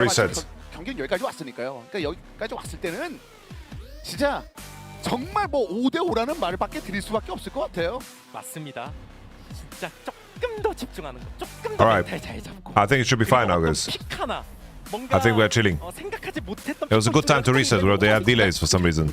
Reset. 경기는 여기까지 왔으니까요. 그러니까 여기까지 왔을 때는 진짜 정말 뭐 5대5라는 말밖에 드릴 수밖에 없을 것 같아요. 맞습니다. 진짜 조금 더 집중하는 거, 조금 더 Alright. 멘탈 잘 잡고. I think it should be fine now, guys. 픽 하나, 뭔가 I think we're chilling. 생각하지 못했던. It was a good time to reset, bro. They have delays for some reason.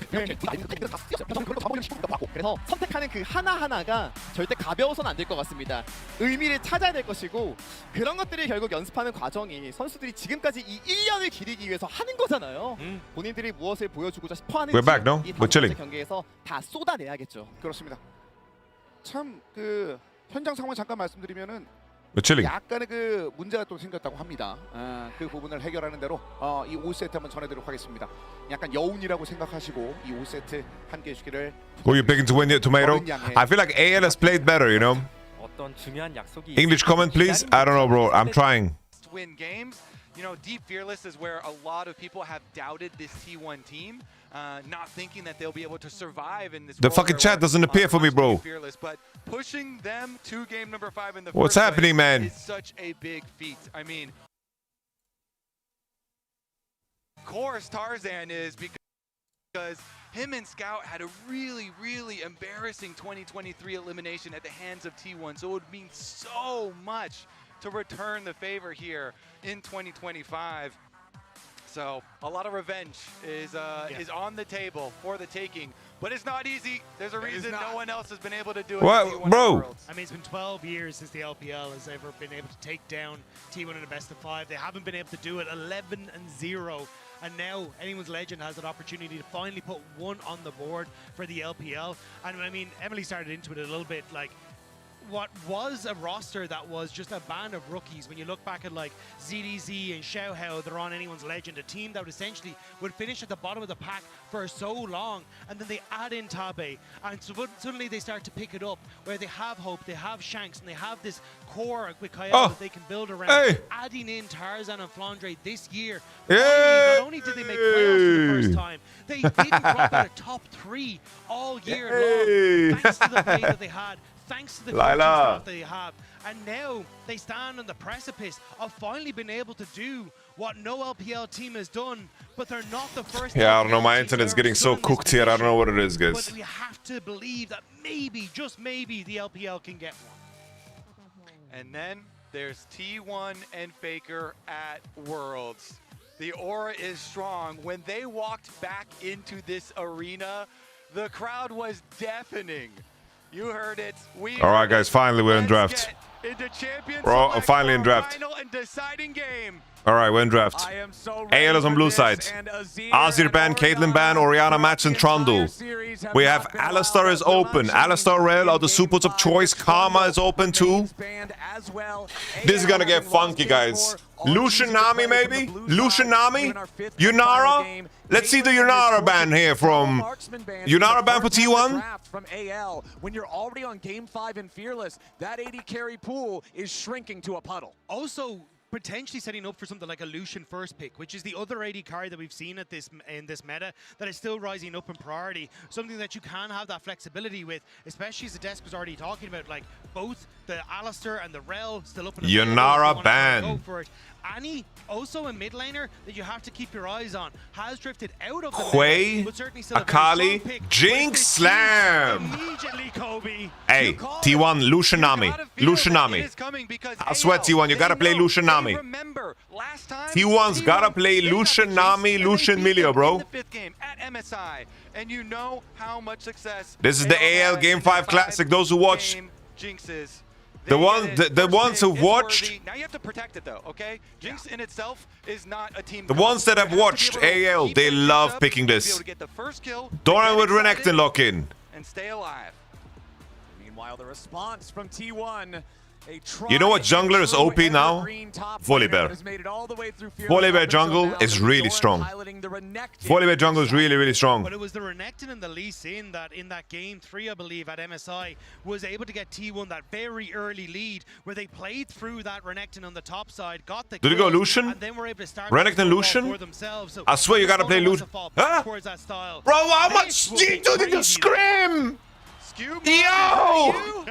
그래서 선택하는 그 하나하나가 절대 가벼워서는 안 될 것 같습니다. 의미를 찾아야 될 것이고 그런 것들을 결국 연습하는 과정이 선수들이 지금까지 이 1년을 기리기 위해서 하는 거잖아요. 본인들이 무엇을 보여주고자 싶어하는지 We're back, no? 이 We're chilling. 경기에서 다 쏟아내야겠죠. 그렇습니다. 참 그 현장 상황 잠깐 말씀드리면은 We're chilling. 약간의 그 문제가 또 생겼다고 합니다. 그 부분을 해결하는 대로 이 5세트 한번 전해드리도록 하겠습니다. 약간 여운이라고 생각하시고 이 5세트 함께 해주기를. Who are you picking to win your tomato? I feel like AL has played better, you know? 어떤 중요한 약속이 English comment, please? I don't know, bro. I'm trying. Win games. You know, Deep Fearless is where a lot of people have doubted this T1 team, not thinking that they'll be able to survive in this. The fucking chat doesn't appear for me, bro. Fearless, but pushing them to game number 5 in the What's first happening, place man? is such a big feat. I mean, of course, Tarzan is because him and Scout had a really, really embarrassing 2023 elimination at the hands of T1, so it would mean so much to return the favor here in 2025. So a lot of revenge is on the table for the taking, but it's not easy. There's a reason no one else has been able to do it. What, bro? I mean, it's been 12 years since the LPL has ever been able to take down T1 in a best of 5. They haven't been able to do it 11-0. And now anyone's legend has that opportunity to finally put one on the board for the LPL. And I mean, Emily started into it a little bit, like what was a roster that was just a band of rookies. When you look back at like ZDZ and Xiaohao, they're on anyone's legend, a team that would essentially would finish at the bottom of the pack for so long, and then they add in Tabe, and so suddenly they start to pick it up, where they have Hope, they have Shanks, and they have this core with Kyle that they can build around. Hey. Adding in Tarzan and Flandre this year, Hey. not only did they make playoffs for the first time, they didn't drop out of top 3 all year long, thanks to the play that they had. Thanks to the coaching staff they have, and now they stand on the precipice of finally being able to do what no LPL team has done, but they're not the first. Yeah, I don't know, my internet's getting so cooked here, I don't know what it is, guys. But we have to believe that maybe, just maybe, the LPL can get one. And then there's T1 and Faker at Worlds. The aura is strong. When they walked back into this arena, the crowd was deafening. You heard it. All right, guys, finally we're in draft. We're finally in draft. Final and deciding game. All right, we're in draft. AL is on blue side. Azir ban, Caitlyn ban, Orianna match, and Trundle. We have Alistar is open. Alistar Rel are the supports of choice. Karma is open too. This is gonna get funky, guys. Lucian Nami, maybe? Lucian Nami? Yunara? Let's see the Yunara ban here from Yunara ban for T1. From AL, when you're already on game 5 in Fearless, that 80 carry pool is shrinking to a puddle. Also, potentially setting up for something like a Lucian first pick, which is the other AD carry that we've seen at in this meta that is still rising up in priority. Something that you can have that flexibility with, especially as the desk was already talking about, like both the Alistar and the Rel still up in the Yunara ban. Go for it. Annie, also a mid laner that you have to keep your eyes on, has drifted out of the Quay, Akali, Jinx Slam. Immediately, Kobe. Hey, T1, Lucian Nami. Lucian Nami. I swear, T1, you gotta play Lucian Nami. T1's gotta play Lucian Nami, Lucian Milio, bro. This is the AL Game 5 Classic. Those who watch. The ones who watched. Now you have to protect it though, okay? Jinx in itself is not a team. The ones that have watched AL, they love picking this. Doran with Renekton lock in. And stay alive. Meanwhile, the response from T1. You know what jungler is OP now? Volibear. Volibear jungle is really strong. Volibear jungle is really, really strong. But it was the Renekton and the Lee Sin that in that game 3, I believe, at MSI was able to get T1 that very early lead where they played through that Renekton on the top side, got the Did it go Lucian? and then were able to start Renekton Lucian? for themselves. So I swear you gotta play Lucian. Huh? That style. Bro, how much G2 did you scream? Yo!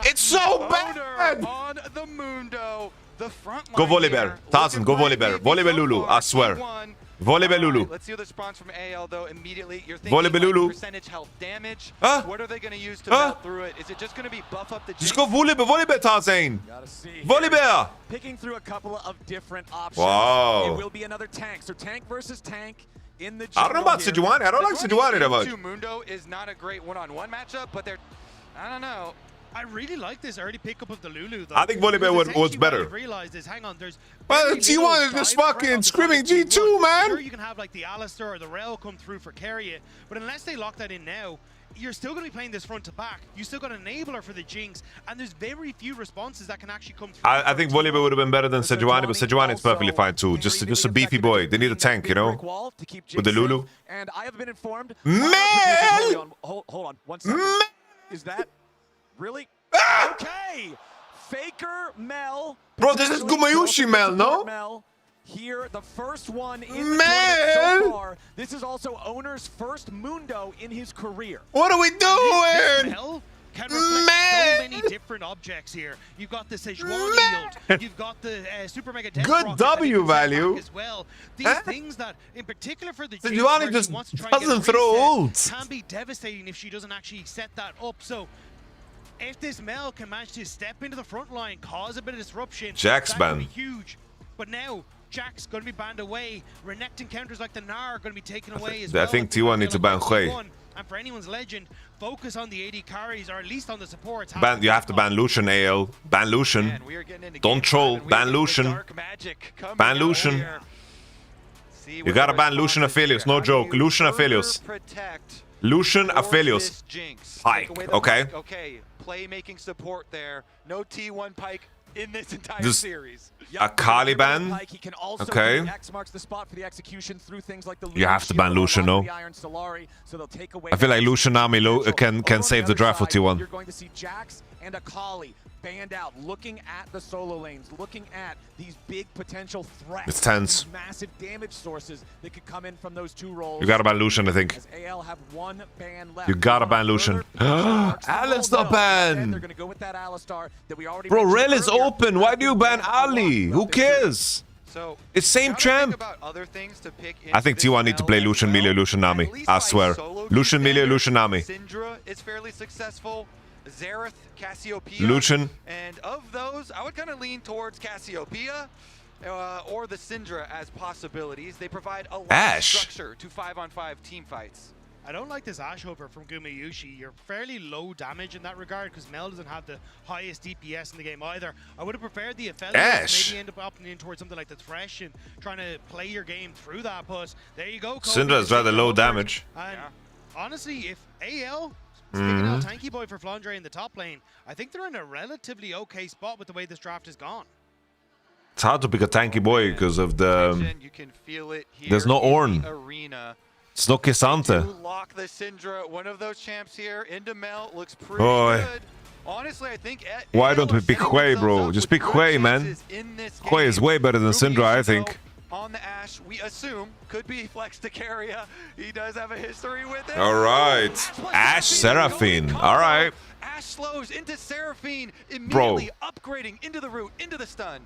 It's so bad! On the Mundo, the front Go line Volibear. here, Tarzan, go looking Volibear. pretty Volibear so Lulu, far. I swear. T1. Volibear All Lulu. right, let's see the response from AL though immediately. You're thinking Volibear like Lulu. percentage health damage. Huh? What are they going to use to Huh? melt through it? Is it just going to be buff up the Just Jinx? go Volibear, Volibear, Tarzan. Gotta see. Volibear. Picking through a couple of different options. Wow. It will be another tank. So tank versus tank in the I don't know about jungle Sejuani. I don't like Sejuani that much. 2 Mundo is not a great one-on-one matchup, but they're, I don't know. I really like this early pickup of the Lulu, though. I think Volibear Because was essentially better. What I've realized is, hang on, there's Well, very T1 little is just dive threat fucking on the screaming side of G2, T1. man. Sure, you can have like the Alistar or the Rel come through for carry it, but unless they lock that in now, you're still going to be playing this front to back. You still got an enabler for the Jinx, and there's very few responses that can actually come through. I think Volibear would have been better than Sejuani, but Sejuani is perfectly fine too. Just a beefy boy. They need a tank, you know? With the Lulu. And I have been informed. Man! Hold on 1 second. Is that really? Okay. Faker Mel. Bro, this is Gumayushi Mel, no? Mel. Here, the first one in the Man! tournament so far. This is also Owner's first Mundo in his career. What are we This doing? Mel can reflect Man! so many different objects here. You've got the Sejuani yield, you've got the Super Mega Death Good Rocket that W you can set back value. as well. These Huh? things that, in particular for the Sejuani Jinx, where she just wants to try and get a doesn't throw reset, ults. can be devastating if she doesn't actually set that up. So if this Mel can manage to step into the front line, cause a bit of disruption, Jack's that could banned. be huge. But now Jack's going to be banned away. Renekton counters like the Gnar are going to be taken away as well. I think T1 needs to ban Hui. And for anyone's legend, focus on the AD carries, or at least on the supports. You have to ban Lucian, AL. Ban Lucian. Man, we are getting into Don't game troll. 5 and we Ban have the Lucian. dark magic coming Ban out Lucian. here. See You what gotta the ban response Lucian is here. Aphelios, no How do joke. you Lucian further Aphelios. protect Lucian towards Aphelios. this Jinx? Pike, Take away the okay. Pike. Okay, playmaking support there. No T1 Pike in this entire Just- series. A Kali ban? He can also Okay. X marks the spot for the execution through things like the You have to ban Lucian, no? I I feel like Lucian Nami can save the draft for T1. You're going to see Jax and a Kali banned out, looking at the solo lanes, looking at these big potential threats. It's tense. these massive damage sources that could come in from those two roles. You gotta ban Lucian, I think. As AL have one ban left. You gotta ban Further Lucian. marks the Alistar roll, though. ban. And they're gonna go with that Alistar that we already Bro, mentioned Rel is earlier. open. Why do you ban Ali? Who cares? So It's same gotta think champ. about other things to pick I think into T1 this need to Mel play as Lucian well. Melee, Lucian Nami. At least I by swear. solo Lucian Melee, standards, Lucian Nami. Syndra is fairly successful. Xerath, Cassiopeia. Lucian. And of those, I would kind of lean towards Cassiopeia or the Syndra as possibilities. They provide a lot Ashe. of structure to 5-on-5 team fights. I don't like this Ashe Hover from Gumayushi. You're fairly low damage in that regard because Mel doesn't have the highest DPS in the game either. I would have preferred the Aphelios, Ashe. maybe end up opting in towards something like the Thresh and trying to play your game through that. But there you go. Kobe, Syndra is the rather Syndra low Hover. damage. And honestly, if AL, Mm-hmm. speaking of Tanky Boy for Flandre in the top lane, I think they're in a relatively okay spot with the way this draft has gone. It's hard to pick a tanky boy because of the... Tension, you can feel it here there's no in Ornn. the arena. It's no You Kisante. lock the Syndra, one of those champs here, into Mel. Looks pretty Oi. good. Honestly, I think Why AL don't we are pick setting Hui, themselves bro? up Just with pick good Hui, man. chances in this Hui is game. way better than Ruby Syndra, I Ishiko think. On the Ashe, we assume, could be Flex to Carria. He does have a history with it. All right. Plus Ashe Seraphine. Seraphine. All right. Ashe slows into Seraphine, Bro. immediately upgrading into the root, into the stun.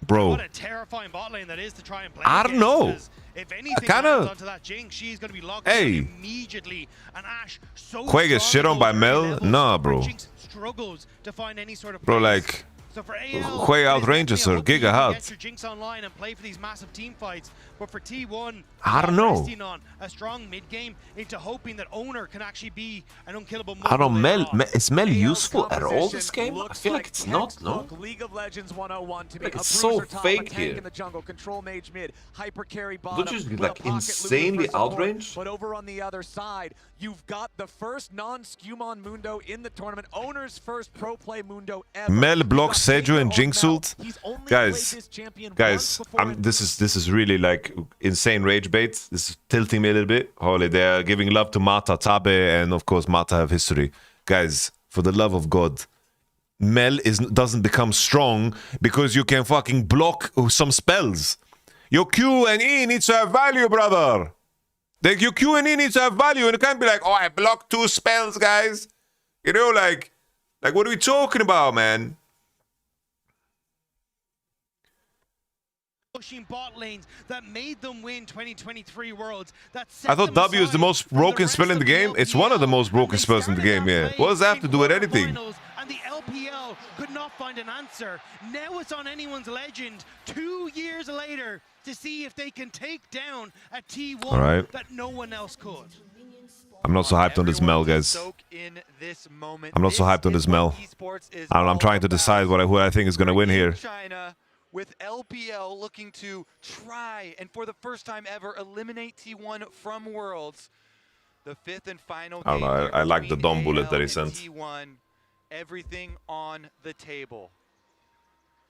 Bro. What a terrifying bot lane that is to try and play. I don't against, know. because If anything kinda- lands onto that Jinx, she's going to be locked Hey. in immediately. And Ashe so Hui gets strong shit on at by those Mel? levels, Nah, where bro. Jinx struggles to find any sort of Bro, place. like... So for AL, Hui it is outranges definitely her, a hopefully Giga you can hard. Get your Jinx online and play for these massive team fights. But for T1, I don't know. resting on a strong mid game into hoping that Owner can actually be an unkillable. I don't mogul later on. Is Mel AL's useful at all composition this game? I looks feel like it's not, no? textbook League of Legends 101 to be Like, a it's so bruiser top, fake a tank here. in the jungle, control mage mid, hyper carry bottom. Don't you just get, with a like, pocket Lulu insanely for support. outranged? But over on the other side, you've got the first non-Skewmon Mundo in the tournament, Owner's first pro play Mundo ever. Mel You've blocks got Seju Faker and on Jinx Mel. ult. He's only Guys, played this champion once Guys, before in this is really like insane rage bait. This is tilting me a little bit. Holy, they're giving love to Mata, Tabe, and of course Mata have history. Guys, for the love of God, Mel doesn't become strong because you can fucking block some spells. Your Q and E needs to have value, brother. Your Q and E needs to have value, and you can't be like, oh, I blocked 2 spells, guys. You know, like what are we talking about, man? pushing bot lanes that made them win 2023 Worlds. I thought W is the most broken spell in the game. It's one of the most broken spells in the game, yeah. What does that have to do with anything? And the LPL could not find an answer. Now it's on anyone's legend 2 years later to see if they can take down a T1 that no one else could. I'm not so hyped on this Mel, guys. I'm not so hyped on this Mel. I don't know, I'm trying to decide who I think is going to win here. China with LPL looking to try and for the first time ever eliminate T1 from Worlds. The fifth and final I don't know, I like the dumb bullet that he sent. T1, everything on the table.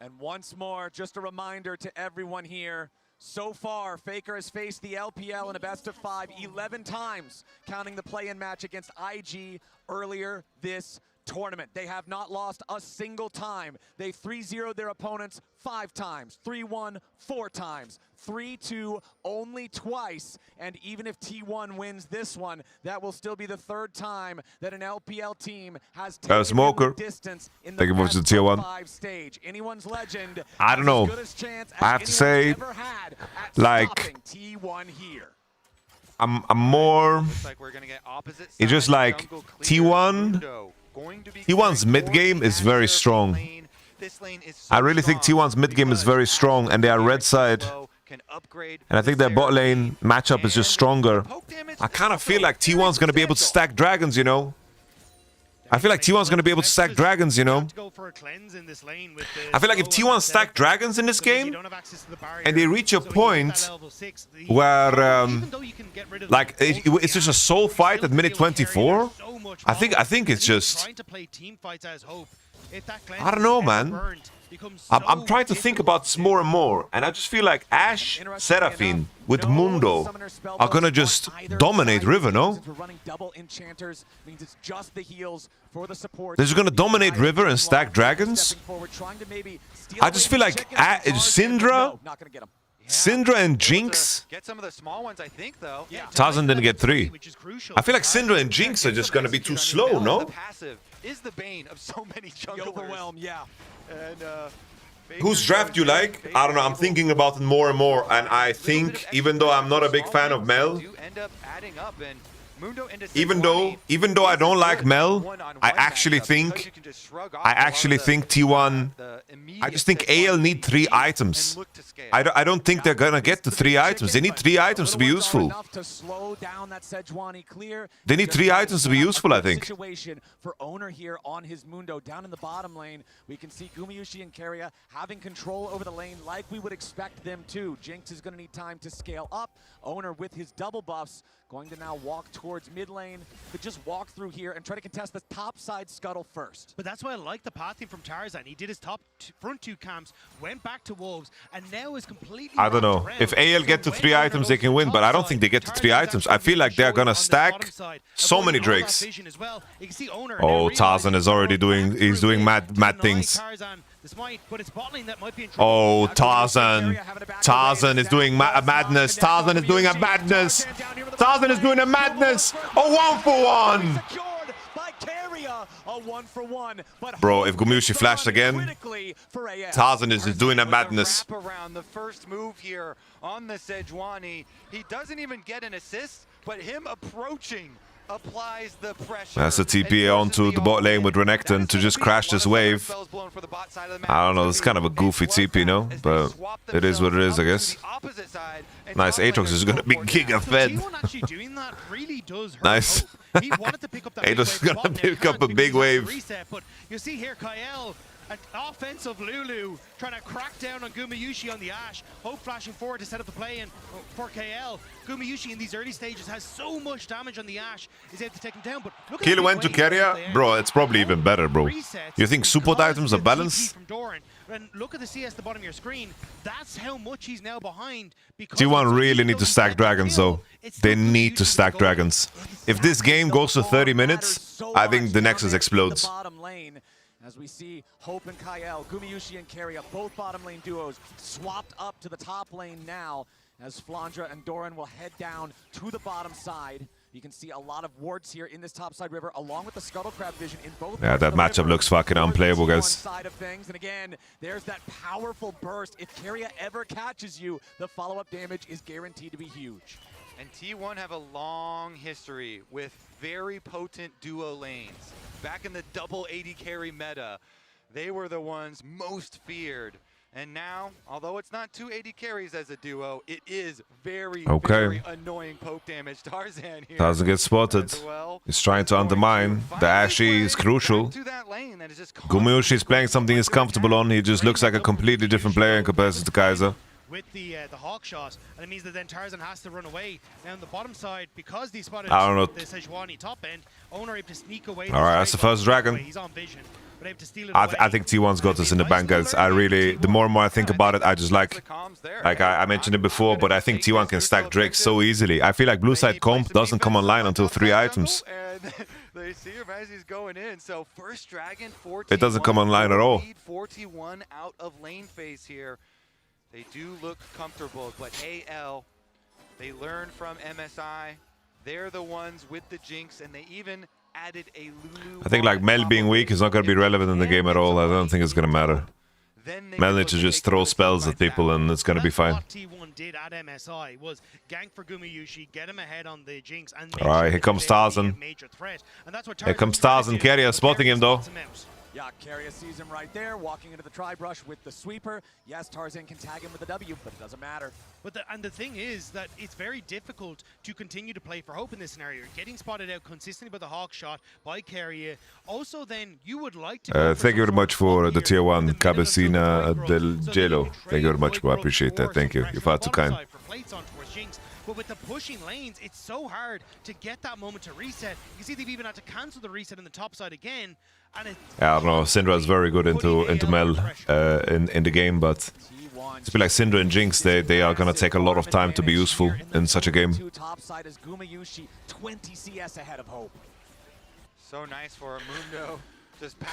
And once more, just a reminder to everyone here, so far, Faker has faced the LPL in a best of 5 11 times, counting the play-in match against IG earlier this tournament. They have not lost a single time. They 3-0'd their opponents 5 times, 3-1 4 times, 3-2 only twice, and even if T1 wins this one, that will still be the 3rd time that an LPL team has taken Smoker. distance in the Thank you much to best of T1. 5 stage. Anyone's legend. I don't know. I have to say, like, T1 here. I'm more. It's just like T1. T1's mid game is very strong. I really think T1's mid game is very strong, and they are red side. And I think their bot lane matchup is just stronger. I kind of feel like T1's going to be able to stack dragons, you know? I feel like T1's going to be able to stack dragons, you know? I feel like if T1 stack dragons in this game, and they reach a point where, like, it's just a soul fight at minute 24, I think it's just... I don't know, man. I'm trying to think about this more and more, and I just feel like Ashe, Seraphine with Mundo are gonna just dominate River, no? They're just gonna dominate River and stack dragons? I just feel like Syndra and Jinx. Tarzan didn't get 3. I feel like Syndra and Jinx are just gonna be too slow, no? Is the bane of so many junglers. Overwhelm, yeah. And, whose draft you like? I don't know, I'm thinking about it more and more, and I think, even though I'm not a big fan of Mel, even though I don't like Mel, I actually think T1, I just think AL need 3 items. I don't think they're gonna get the 3 items. They need 3 items to be useful. They need 3 items to be useful, I think. For Owner here on his Mundo down in the bottom lane. We can see Gumayusi and Keria having control over the lane like we would expect them to. Jinx is going to need time to scale up. Owner with his double buffs going to now walk towards mid lane. Could just walk through here and try to contest the top side scuttle first. But that's why I like the pathing from Tarzan. He did his front 2 camps, went back to Wolves, and now is completely... I don't know. If AL get to 3 items, they can win, but I don't think they get to 3 items. I feel like they're gonna stack so many Drakes. Oh, Tarzan is already doing mad things. Oh, Tarzan. Tarzan is doing a madness. Tarzan is doing a madness. Tarzan is doing a madness. A 1-for-1. Bro, if Gumayusi flashed again, Tarzan is doing a madness. The first move here on the Sejuani. He doesn't even get an assist, but him approaching applies the pressure. That's a TP onto the bot lane with Renekton to just crash this wave. I don't know, it's kind of a goofy TP, no? But it is what it is, I guess. Nice, Aatrox is gonna be giga fed. Nice. Aatrox is gonna pick up a big wave. You see here, Kyle, an offensive Lulu trying to crack down on Gumayusi on the Ashe. Hope flashing forward to set up the play-in for KL. Gumayusi in these early stages has so much damage on the Ashe. He's able to take him down, but look at Kill went to Keria? Bro, it's probably even better, bro. You think support items are balanced? And look at the CS at the bottom of your screen. That's how much he's now behind. T1 really need to stack dragons, though. They need to stack dragons. If this game goes to 30 minutes, I think the Nexus explodes. As we see Hope and Kyle, Gumayusi and Keria, both bottom lane duos, swapped up to the top lane now, as Flandra and Doran will head down to the bottom side. You can see a lot of wards here in this topside river, along with the scuttle crab vision in both. Yeah, that matchup looks fucking unplayable, guys. Side of things, and again, there's that powerful burst. If Keria ever catches you, the follow-up damage is guaranteed to be huge. And T1 have a long history with very potent duo lanes. Back in the double 80 carry meta, they were the ones most feared. And now, although it's not 280 carries as a duo, it is very, very annoying poke damage. Tarzan here doesn't get spotted. He's trying to undermine. The Ashy is crucial. Gumayushi is playing something he's comfortable on. He just looks like a completely different player in comparison to Kaiser. With the hawk shot, and it means that then Tarzan has to run away. Now on the bottom side, because they spotted I don't know. the Sejuani top end, Owner able to sneak away. All right, that's the first dragon. He's on vision, but able to steal it I think T1's got this in the bank, guys. I really, the more and more I think about it, I just like I mentioned it before, but I think T1 can stack Drake so easily. I feel like blue side comp doesn't come online until 3 items. They see him as he's going in. So first dragon for It doesn't come online at all. 41 out of lane phase here. They do look comfortable, but AL, they learned from MSI. They're the ones with the Jinx, and they even added a Lulu. I think like Mel being weak is not going to be relevant in the game at all. I don't think it's going to matter. Mel needs to just throw spells at people and it's going to be fine. What T1 did at MSI was gank for Gumayushi, get him ahead on the Jinx, and all right, here comes Tarzan. Here comes Tarzan. Keria spotting him though. Yeah, Keria sees him right there, walking into the tri-brush with the sweeper. Yes, Tarzan can tag him with a W, but it doesn't matter. But the thing is that it's very difficult to continue to play for hope in this scenario. Getting spotted out consistently by the hawk shot by Keria. Also, then you would like to. Thank you very much for the tier 1 Cabecina del Gelo. Thank you very much, bro. I appreciate that. Thank you. You're far too kind. But with the pushing lanes, it's so hard to get that moment to reset. You can see they've even had to cancel the reset in the top side again. And yeah, I don't know. Syndra is very good into Mel in the game, but it's been like Syndra and Jinx. They are gonna take a lot of time to be useful in such a game. Top side is Gumayushi, 20 CS ahead of Hope. So nice for Mundo.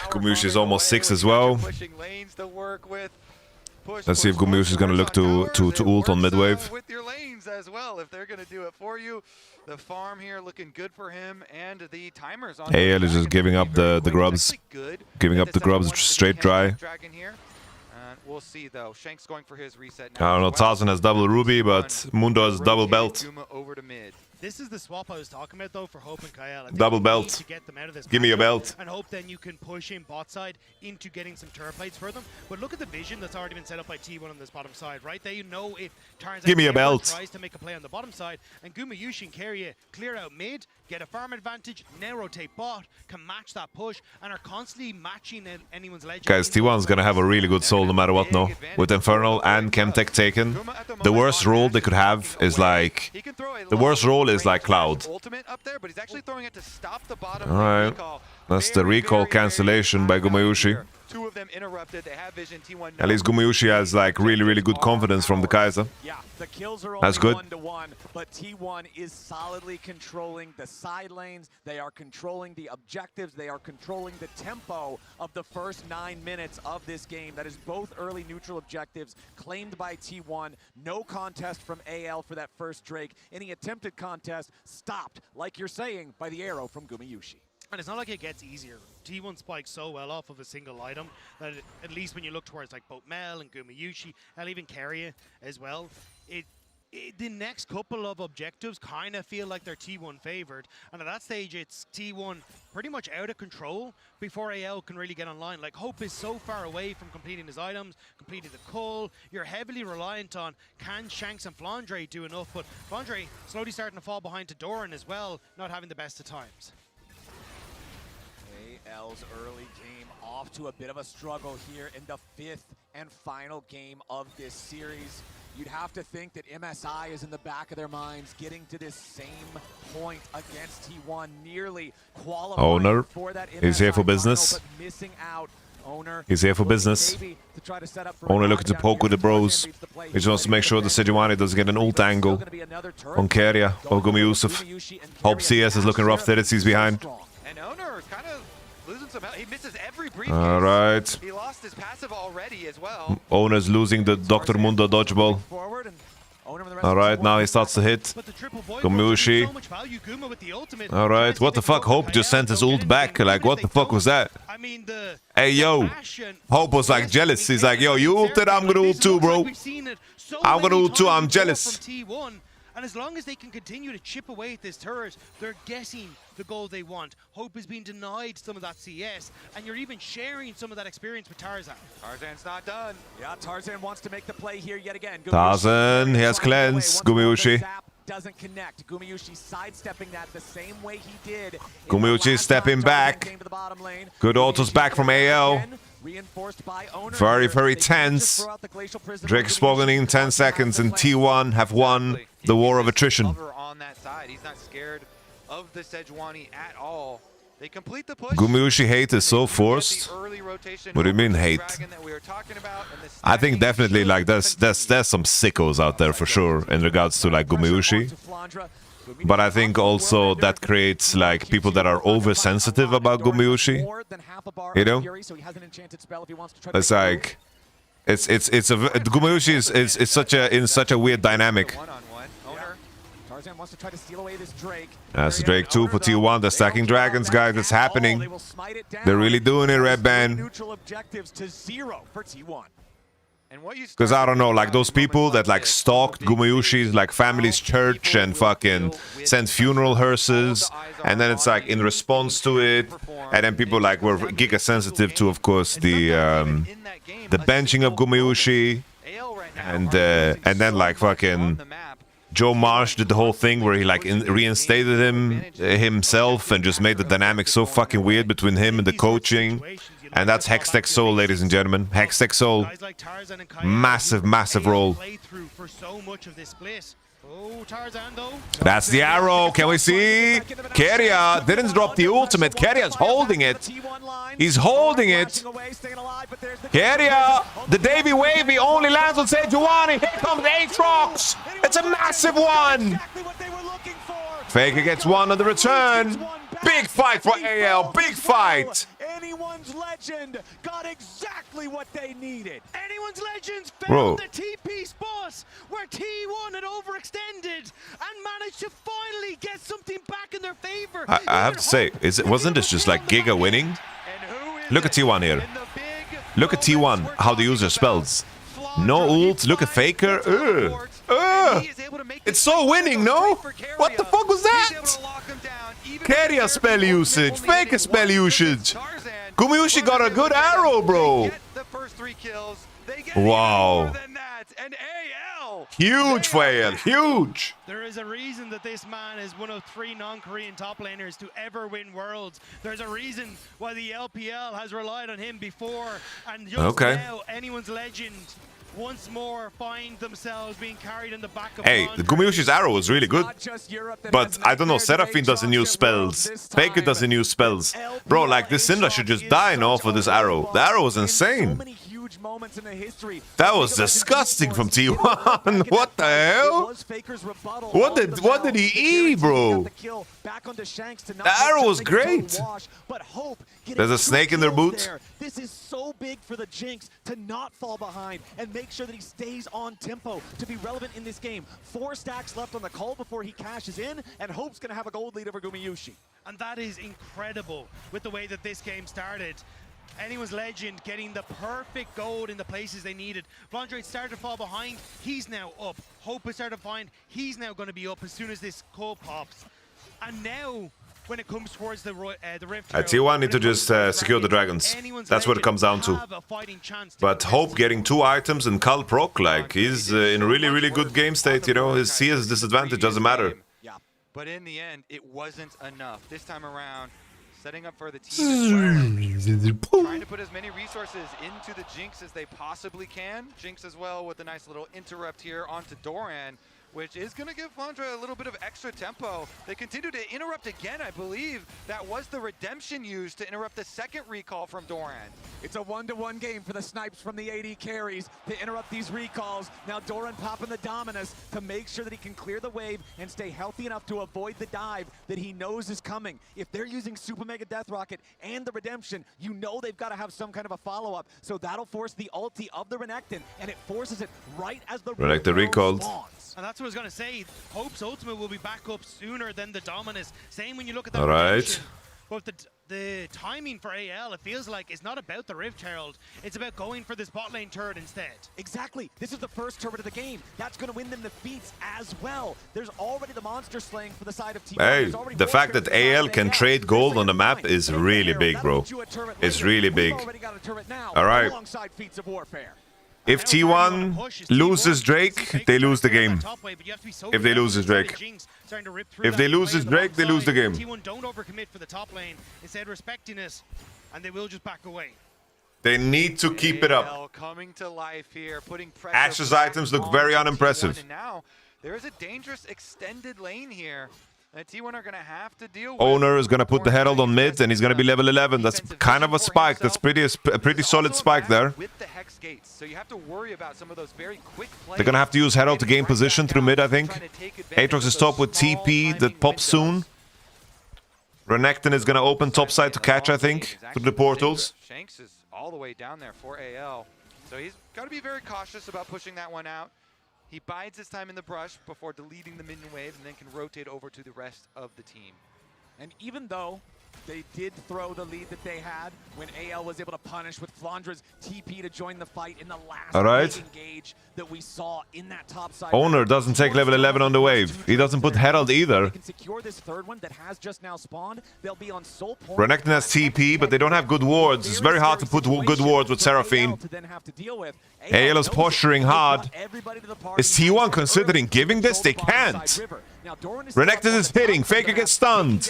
Gumayushi is almost 6 as well. Pushing lanes to work with. Let's see if Gumayushi is going to look to ult on mid-wave. With your lanes as well, if they're going to do it for you. The farm here looking good for him, and the timers on AL is just giving up the grubs. Giving up the grubs straight dry. We'll see though. Shank's going for his reset now. I don't know, Tarzan has double ruby, but Mundo has double belt. Over to mid. This is the swap I was talking about though for Hope and Kyle. Double belt. To get them out of this give me a belt. And hope then you can push in bot side into getting some turret plates for them. But look at the vision that's already been set up by T1 on this bottom side, right? There you know if Tarzan give me a belt. Tries to make a play on the bottom side, and Gumayushi and Keria clear out mid, get a farm advantage, now rotate bot, can match that push, and are constantly matching anyone's legend. Guys, T1's gonna have a really good soul no matter what, no? With Infernal and Chemtech taken, the worst role they could have is like... The worst role is like Cloud. Alright, that's the recall cancellation by Gumayushi. Two of them interrupted. They have vision. T1 at least Gumayushi has like really good confidence from the Kaiser. Yeah, the kills are that's only good. 1-1, but T1 is solidly controlling the side lanes. They are controlling the objectives. They are controlling the tempo of the first 9 minutes of this game. That is both early neutral objectives claimed by T1. No contest from AL for that first Drake. Any attempted contest stopped, like you're saying, by the arrow from Gumayushi. And it's not like it gets easier. T1 spikes so well off of a single item that at least when you look towards like both Mel and Gumayushi and even Keria as well, the next couple of objectives kind of feel like they're T1 favored. And at that stage, it's T1 pretty much out of control before AL can really get online. Like Hope is so far away from completing his items, completing the cull. You're heavily reliant on can Shanks and Flandre do enough, but Flandre slowly starting to fall behind to Doran as well, not having the best of times. AL's early game off to a bit of a struggle here in the 5th and final game of this series. You'd have to think that MSI is in the back of their minds getting to this same point against T1, nearly qualifying Owner for that MSI is here for business. Final, but missing out. Owner he's here for business. Owner looking to poke with the bros. He just wants to make sure the Sejuani doesn't get an ult angle on Keria or Gumayusuf. Hope CS is looking rough there, he's behind. And Owner kind of losing some health. He misses every briefcase. All right. He lost his passive already as well. Owner's losing the Dr. Mundo dodgeball. Alright, now he starts to hit. Gumushi. Alright, what the fuck? Hope just sent his ult back. Like, what the fuck was that? Hey, yo. Hope was like jealous. He's like, yo, you ulted, I'm gonna ult too, bro. I'm gonna ult too, I'm jealous. And as long as they can continue to chip away at this turret, they're getting the goal they want. Hope has been denied some of that CS, and you're even sharing some of that experience with Tarzan. Tarzan's not done. Yeah, Tarzan wants to make the play here yet again. Tarzan, he has cleanse. Gumayusi. Doesn't connect. Gumayusi sidestepping that the same way he did. Gumayusi stepping back. Good autos back from AL. Very, very tense. Drake spawning in 10 seconds, and T1 have won the war of attrition. On that side. He's not scared of the Sejuani at all. They complete the push. Gumayusi hate is so forced. What do you mean hate? I think definitely like there's some sickos out there for sure in regards to like Gumayusi. But I think also that creates like people that are oversensitive about Gumayusi. You know? It's like Gumayusi is such a weird dynamic. Wants to try to steal away this Drake. That's Drake 2 for T1. They're stacking dragons, guys. It's happening. They're really doing it, Red Band. Neutral objectives to 0 for T1. Because I don't know, like those people that like stalked Gumayushi's like family's church and fucking sent funeral hearses, and then it's like in response to it, and then people like were giga sensitive to, of course, the benching of Gumayusi, and then like fucking Joe Marsh did the whole thing where he like reinstated himself and just made the dynamic so fucking weird between him and the coaching. And that's Hextech Soul, ladies and gentlemen. Hextech Soul. Massive, massive role. That's the arrow. Can we see? Keria didn't drop the ultimate. Keria's holding it. He's holding it. Keria, the Davy Wavy only lands on Sejuani. Here comes Aatrox. It's a massive one. Faker gets one on the return. Big fight for AL. Big fight. Anyone's Legend got exactly what they needed. Anyone's Legends found the TP spot where T1 had overextended and managed to finally get something back in their favor. I have to say, wasn't this just like Giga winning? Look at T1 here. Look at T1, how the user spells. No ult, look at Faker. It's so winning, no? What the fuck was that? Keria spell usage, Faker spell usage. Gumayusi got a good arrow, bro. Wow. Huge for AL, huge. There is a reason that this man is one of 3 non-Korean top laners to ever win Worlds. There's a reason why the LPL has relied on him before. And just now, Anyone's Legend once more find themselves being carried in the back of the Gumayushi's arrow was really good. But I don't know, Seraphine doesn't use spells. Faker doesn't use spells. Bro, like this Syndra should just die now for this arrow. The arrow was insane. That was disgusting from T1. What the hell? What did he eat, bro? The arrow was great. There's a snake in their boot. This is so big for the Jinx to not fall behind and make sure that he stays on tempo to be relevant in this game. 4 stacks left on the call before he cashes in, and Hope's going to have a gold lead over Gumayusi. And that is incredible with the way that this game started. Anyone's Legend getting the perfect gold in the places they needed. Vondre started to fall behind. He's now up. Hope has started to find. He's now going to be up as soon as this call pops. And now, when it comes towards the Rift, T1 need to just secure the dragons. That's what it comes down to. But Hope getting 2 items and Kal proc, like he's in a really, really good game state. You know, his CS disadvantage doesn't matter. Yeah, but in the end, it wasn't enough. This time around, setting up for the team, trying to put as many resources into the Jinx as they possibly can. Jinx as well with a nice little interrupt here onto Doran, which is going to give Flandra a little bit of extra tempo. They continue to interrupt again, I believe. That was the redemption used to interrupt the second recall from Doran. It's a 1-to-1 game for the snipes from the AD carries to interrupt these recalls. Now Doran popping the Dominus to make sure that he can clear the wave and stay healthy enough to avoid the dive that he knows is coming. If they're using Super Mega Death Rocket and the redemption, you know they've got to have some kind of a follow-up. So that'll force the ulti of the Renekton, and it forces it right as the recall spawns. And that's what I was going to say. Hope's ultimate will be back up sooner than the Dominus. Same when you look at the All right. redemption. But the timing for AL, it feels like it's not about the Rift Herald. It's about going for this bot lane turret instead. Exactly. This is the first turret of the game. That's going to win them the feats as well. There's already the monster slaying for the side of T1. Hey, the fact that AL can trade gold on the map is really big, bro. It's really big. All right. If T1 loses Drake, they lose the game. If they lose Drake. If they lose Drake, they lose the game. T1 don't overcommit for the top lane. Instead, respecting this, and they will just back away. They need to keep it up. Coming to life here, putting pressure Ash's back items look on very T1, unimpressive. and now there is a dangerous extended lane here that T1 are going to have to deal with. Owner is going to put the Herald on mid, and he's going to be level 11. That's kind of a spike. That's a pretty solid spike there. With the Hex gates, so you have to worry about some of those very quick plays. They're going to have to use Herald to gain position through mid, I think. Aatrox is top with TP that pops soon. Renekton is going to open top side to catch, I think, through the portals. Shanks is all the way down there for AL, so he's got to be very cautious about pushing that one out. He bides his time in the brush before deleting the minion wave and then can rotate over to the rest of the team. And even though they did throw the lead that they had when AL was able to punish with Flandra's TP to join the fight in the last engage that we saw in that top side. Owner doesn't take level 11 on the wave. He doesn't put Herald either. They can secure this third one that has just now spawned. They'll be on soul point. Renekton has TP, but they don't have good wards. It's very hard to put good wards with Seraphine. AL is posturing hard. Is T1 considering giving this? They can't. Renekton is hitting. Faker gets stunned.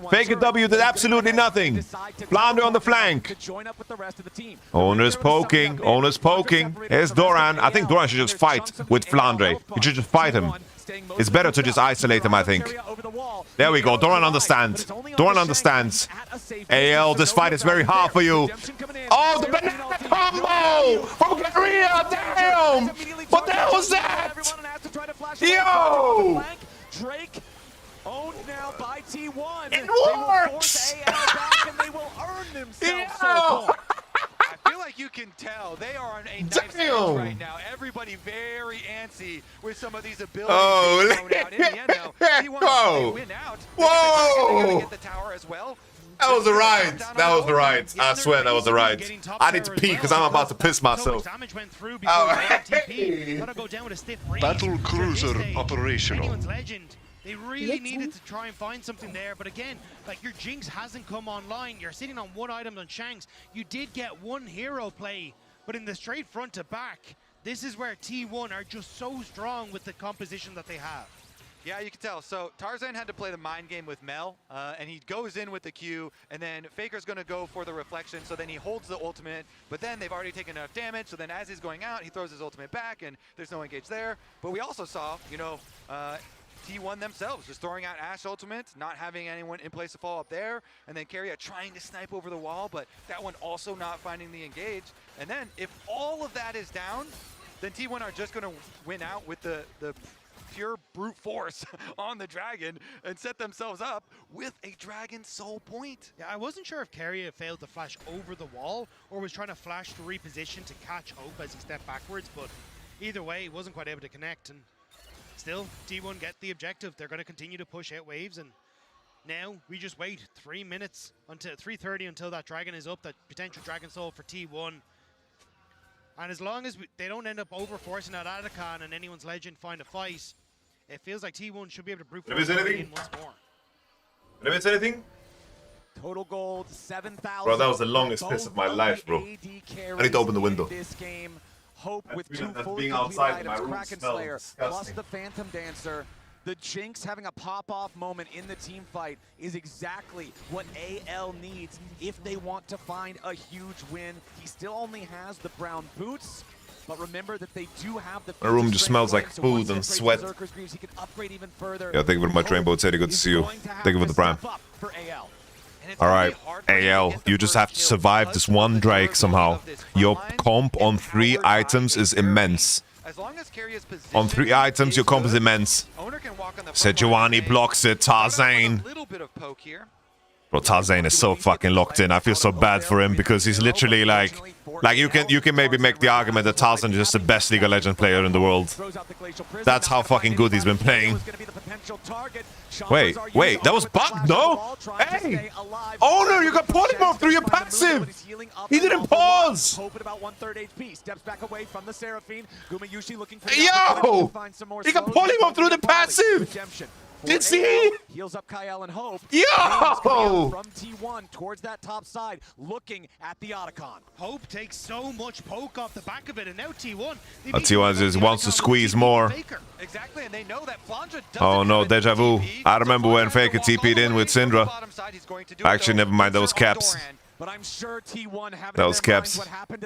Faker W did absolutely nothing. Flounder on the flank. Owner's poking. Owner's poking. Here's Doran. I think Doran should just fight with Flandre. He should just fight him. It's better to just isolate him, I think. There we go. Doran understands. Doran understands. AL, this fight is very hard for you. Oh, the banana combo from Korea. Damn. What the hell was that? Yo. Drake owned now by T1. It works! They will force AL back and they will earn themselves Yeah. I feel like you can tell they are on a nice edge right now. Everybody very antsy with some of these abilities. Oh, out. In the end, though, T1 they win out. Whoa! They're gonna get the tower as well. That was the right. That was the right. I swear that was the right. I need to pee because I'm about to piss myself. Oh, hey. Battle cruiser operational. Anyone's legend. They really needed to try and find something there, but again, like your Jinx hasn't come online. You're sitting on one item on Shanks. You did get one hero play, but in the straight front to back, this is where T1 are just so strong with the composition that they have. Yeah, you can tell. So Tarzan had to play the mind game with Mel, and he goes in with the Q, and then Faker's going to go for the reflection, so then he holds the ultimate, but then they've already taken enough damage, so then as he's going out, he throws his ultimate back, and there's no engage there. But we also saw, you know, T1 themselves just throwing out Ashe ultimate, not having anyone in place to follow up there, and then Keria trying to snipe over the wall, but that one also not finding the engage. And then if all of that is down, then T1 are just going to win out with the pure brute force on the dragon and set themselves up with a dragon soul point. Yeah, I wasn't sure if Keria failed to flash over the wall or was trying to flash to reposition to catch Hope as he stepped backwards, but either way, he wasn't quite able to connect, and still, T1 get the objective. They're going to continue to push out waves, and now we just wait 3 minutes until 3:30 until that dragon is up, that potential dragon soul for T1. And as long as they don't end up over-forcing that Atacon and anyone's legend find a fight, it feels like T1 should be able to brute force in once more. Did I miss anything? Total gold, 7,000. Bro, that was the longest piss of my life, bro. I need to open the window. This game, Hope with That's two being fully outside. complete My items, room Kraken smells Slayer, disgusting. plus the Phantom Dancer. The Jinx having a pop-off moment in the team fight is exactly what AL needs if they want to find a huge win. He still only has the brown boots, but remember that they do have the... My room just smells like food and sweat. He can upgrade even further. Yeah, thank you very much, Rainbow. It's really good to see you. Thank you for the prime. For AL. Alright, AL, you just have to survive this one Drake somehow. Your comp on 3 items is immense. On 3 items, your comp is immense. Sejuani blocks it, Tarzan. A little bit of poke here. Bro, Tarzan is so fucking locked in. I feel so bad for him because he's literally like you can maybe make the argument that Tarzan is just the best League of Legends player in the world. That's how fucking good he's been playing. Wait, that was bugged, no? Hey! Owner, you got polymorph through your passive! He didn't pause! Yo! He got polymorph through the passive! Did he? Heals up Kyle and Hope. Yo! From T1 towards that top side, looking at the Otacon. Hope takes so much poke off the back of it, and now T1. T1 just wants to squeeze more. Exactly, and they know that Flandra Oh no, deja vu. I remember when Faker TP'd in with Syndra. Actually, never mind, that was Caps. But I'm sure T1 have That was Caps.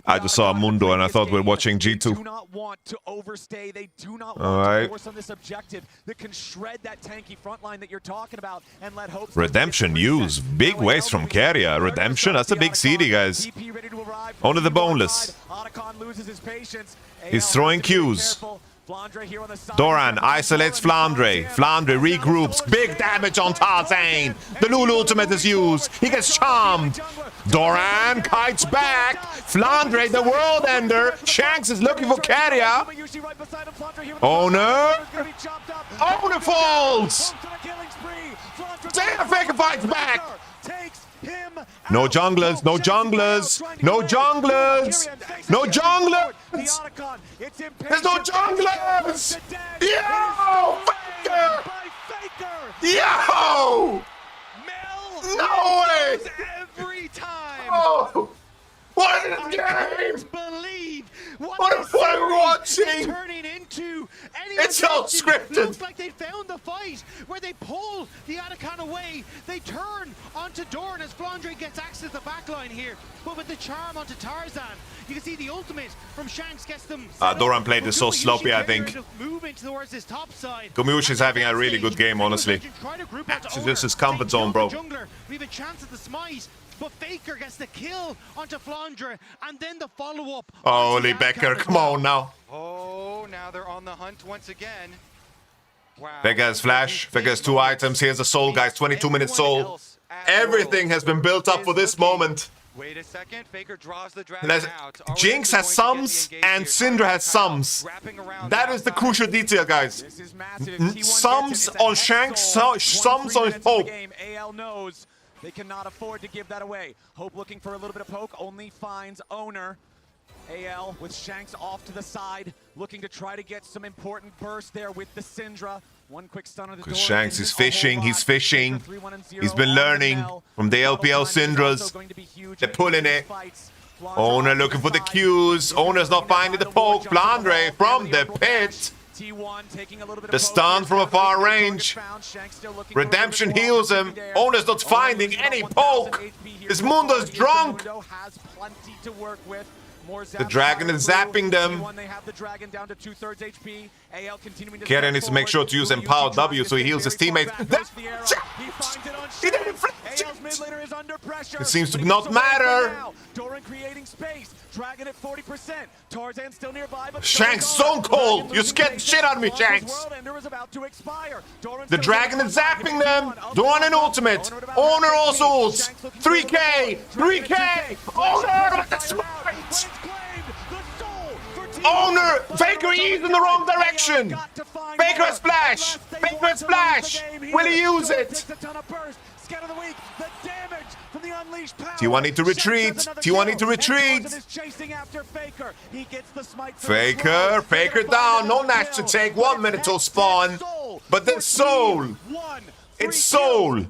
I just saw Mundo and I thought we were watching G2. They do not want to overstay. They do not want to force on this objective that can shred that tanky front line that you're talking about and let Hope. Redemption use. Big waste from Keria. Redemption, that's a big CD, guys. Only the boneless. He's throwing Qs. Doran isolates Flandre. Flandre regroups. Big damage on Tarzan. The Lulu ultimate is used. He gets charmed. Doran kites back. Flandre, the world ender. Shanks is looking for Keria. Owner. Owner falls. Damn, Faker fights back. No junglers, no junglers, no junglers, no junglers! There's no junglers! Yo! Faker! Yo! No way! Every time! Oh! What is this game? Believe What are we watching? Turning into It's all scripted. It looks like they found the fight where they pull the Otacon away. They turn onto Dorn as Flandre gets access to the backline here. But with the charm onto Tarzan, you can see the ultimate from Shanks gets them. Doran played this so sloppy, I think. Moving towards this top side. Gumyushi's having a really good game, honestly. Actually, this is comfort zone, bro. We have a chance at the smite. But Faker gets the kill onto Flandre, and then the follow-up. Holy Becker, come on now. Oh, now they're on the hunt once again. Wow. Faker has flash. Faker has 2 items. Here's a soul, guys. 22-minute soul. Everything has been built up for this moment. Wait a second, Faker draws the dragon out. Jinx has sums and Syndra has sums. That is the crucial detail, guys. Sums on Shanks, sums on Hope. AL knows they cannot afford to give that away. Hope looking for a little bit of poke, only finds Owner. AL with Shanks off to the side, looking to try to get some important burst there with the Syndra. One quick stun on the door. Shanks is fishing, he's fishing. He's been learning from the LPL Syndras. They're pulling it. Owner looking for the Qs. Owner's not finding the poke. Flandre from the pit. The stun from a far range. Redemption heals him. Owner's not finding any poke. This Mundo's drunk. The dragon is zapping them. Keria needs to make sure to use Empower W so he heals his teammates. He didn't flinch. It seems to not matter. Dragon at 40%. Tarzan still nearby, but Shanks so cold. You scared the shit out of me, Shanks. The dragon is zapping them. Doran an ultimate. Owner also ults. 3K. 3K. Owner with the smite. Owner. Faker E's in the wrong direction. Faker has flash. Faker has flash. Will he use it? T1 need to retreat. T1 need to retreat. Faker down. No Nash to take. 1 minute till spawn. But then Soul. It's Soul.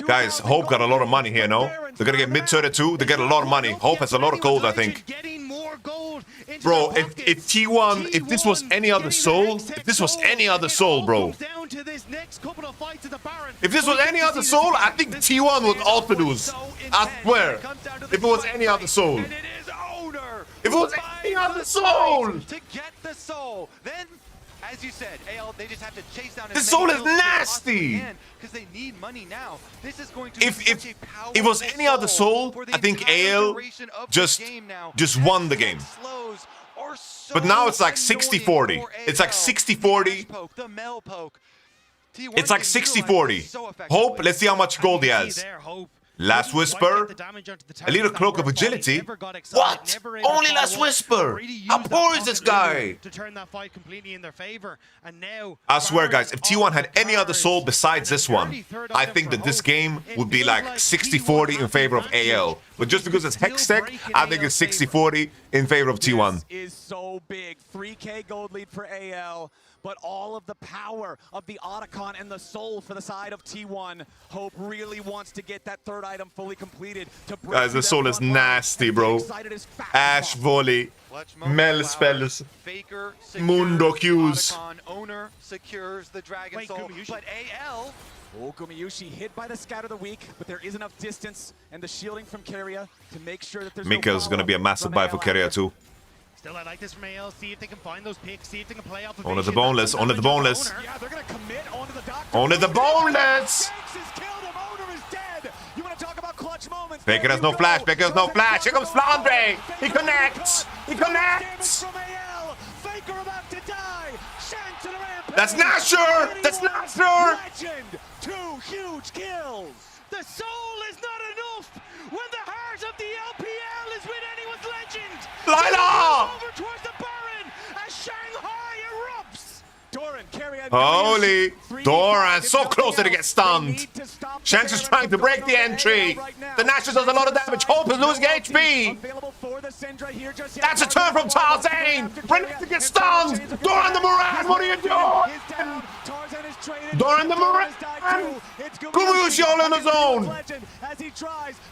Guys, Hope got a lot of money here, no? They're gonna get mid 32. They get a lot of money. Hope has a lot of gold, I think. Bro, if T1, if this was any other soul, bro. If this was any other soul, I think T1 would also lose. I swear. If it was any other soul. If it was any other soul. To get the soul, then, as you said, AL, they just have to chase down. This soul is nasty. Because they need money now. This is going to if it was any other soul, I think AL just won the game. But now it's like 60-40. It's like 60-40. The Mel poke. T1 It's like can utilize 60-40. this so effectively. Hope, let's see how much gold he has. Last Whisper, a little cloak of agility. What? Only Last Whisper? How poor is this guy? To turn that fight completely in their favor. And now I swear, guys, if T1 had any other soul besides this one, I think that this game would be like 60-40 in favor of AL. But just because it's Hex Tech, I think it's 60-40 in favor of T1. This is so big. 3K gold lead for AL, but all of the power of the Otacon and the soul for the side of T1. Hope really wants to get that third item fully completed. Guys, the soul is nasty, bro. Ash Volley, Mel Spells, Faker Mundo secures Qs. Otacon, Owner secures the Dragon Soul, but AL Oh, Gumiyushi hit by the Scout of the Week, but there is enough distance and the shielding from Keria to make sure that there's Mika's gonna be a massive buy for Keria too. Still, I like this from AL. See if they can find those picks. See if they can play off of Only the boneless, only the boneless. Yeah, they're gonna commit onto the doctor. Only the boneless! Shanks has killed him. Owner is dead. You want to talk about clutch moments? Faker has no flash, Faker has no flash. Here comes Flandre! He connects! He connects! From AL. Faker about to die. Shanks in a rampage. That's Nasher! That's Nasher! Legend. 2 huge kills. The soul is not enough when the heart of the LPL is with anyone's legend. Lila! Over towards the Baron as Shanghai erupts. Doran, Keria, Holy! 3v5. Doran, so If close to nothing get else, stunned. they need to stop Shanks the is Baron trying to from break going the to entry. AL right now. The Nashor does a lot of damage. Hope is losing HP. Available for the Syndra here just yet. That's a turn from Tarzan. Renekton to get stunned. Doran the Moran, what are you doing? Doran the Moran. Gumiyushi all on his own.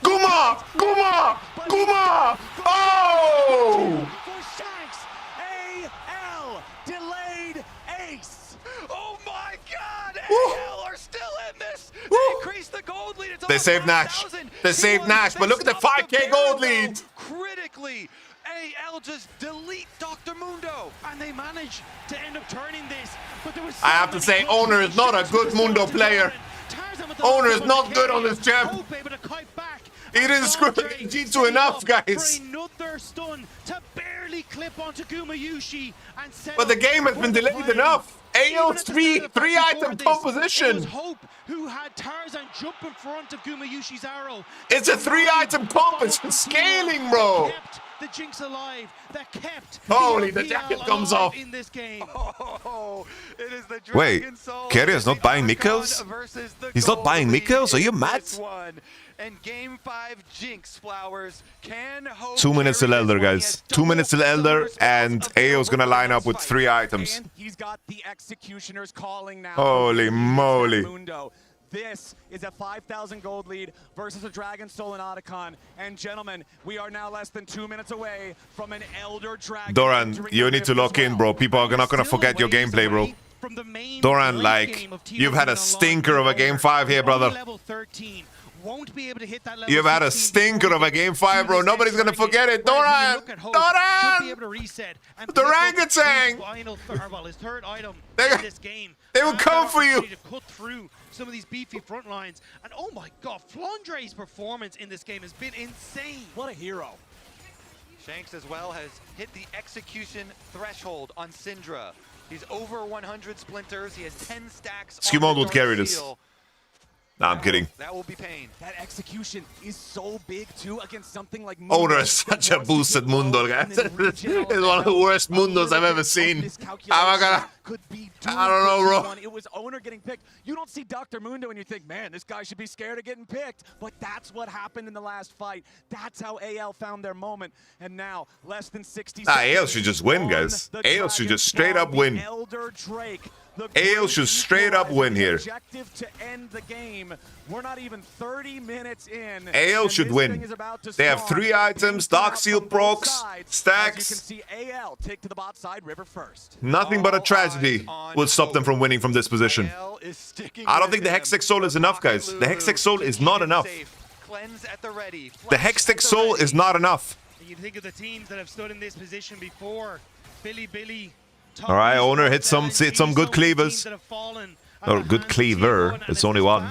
Guma! Guma! Guma! Oh! For Shanks, AL delayed ace. Oh my God! Woo. AL are still in this. Woo. They increased the gold lead. It's They almost saved Nash. 5,000. They saved T1, Nash, but they look at the stopped 5K gold Baron, lead. though, critically. AL just delete Dr. Mundo. And they managed to end up turning this. But there was I have to say, Owner is not a good Mundo player. Owner is not good on this gem. He didn't screw G2 enough, guys. Another stun to barely clip onto Gumiyushi and set But the up game has been for the delayed play. enough. AL's Even at the start of three-item this, it was composition. Hope who had Tarzan jump in front of Gumiyushi's arrow. It's a 3-item comp. It's scaling, bro. Kept the Jinx alive. That kept Holy, the LPL jacket comes alive off. in this game. Oh, it is the Wait, Dragon Soul Keria is not the buying Otacon Mikos? versus the He's not gold buying lead Mikos? Are you in mad? this one. And game 5 Jinx Flowers can Hope 2 minutes till carry this Elder, one. He guys. has 2 minutes till double Elder, response and AO's gonna line up with 3 items. And he's got the executioners calling now. Holy moly. Mundo. This is a 5,000 gold lead versus a Dragon Soul and Otacon. And gentlemen, we are now less than 2 minutes away from an Elder Dragon. Doran, entering you the need to rift lock as in, well. bro. People are not gonna Still forget your ways gameplay, bro. away from the main Doran, late like, game of T1 you've had a Online. stinker of a game 5 here, Only brother. level 13. Won't be able to hit that level You've had a 16 stinker of a game 5, bro. Nobody's gonna forget it. Doran! Should be Doran! able to reset and The pick up orangutan! his final his third item They- in this game. they will Has come that for you. opportunity to cut through some of these beefy front lines. And oh my God, Flandre's performance in this game has been insane. What a hero. Shanks as well has hit the execution threshold on Syndra. He's over 100 splinters. He has 10 stacks. Skimond on the would Dark carry this. Seal. Nah, I'm kidding. That will be pain. That execution is so big too against something like Owner is such a boosted Mundo, guys. It's one of the worst Mundos I've ever seen. I'm gonna... I don't know, bro. It was Owner getting picked. You don't see Dr. Mundo and you think, man, this guy should be scared of getting picked. But that's what happened in the last fight. That's how AL found their moment. And now, less than 60 Nah, seconds AL should just win, on guys. the AL should Dragon just straight Spawn, up win. the Elder Drake. The AL should great straight up win equalizer, here. the objective to end the game. We're not even 30 minutes in. AL and should this win. thing is about to They have spawn. 3 items, Ping Dark out Seal from both procs, sides. As stacks. you can see AL take to the bot side, River first. Nothing but a All tragedy eyes on will stop them Hope. from winning from this position. AL is sticking I don't with think the him. Hextech Soul is enough, guys. The Hextech Soul is not enough. Cleanse at the ready. The Flash Hextech at the Soul ready. is not enough. You think of the teams that have stood in this position before. Billy. All right, Owner hit some good cleavers. Or good cleaver. It's only one.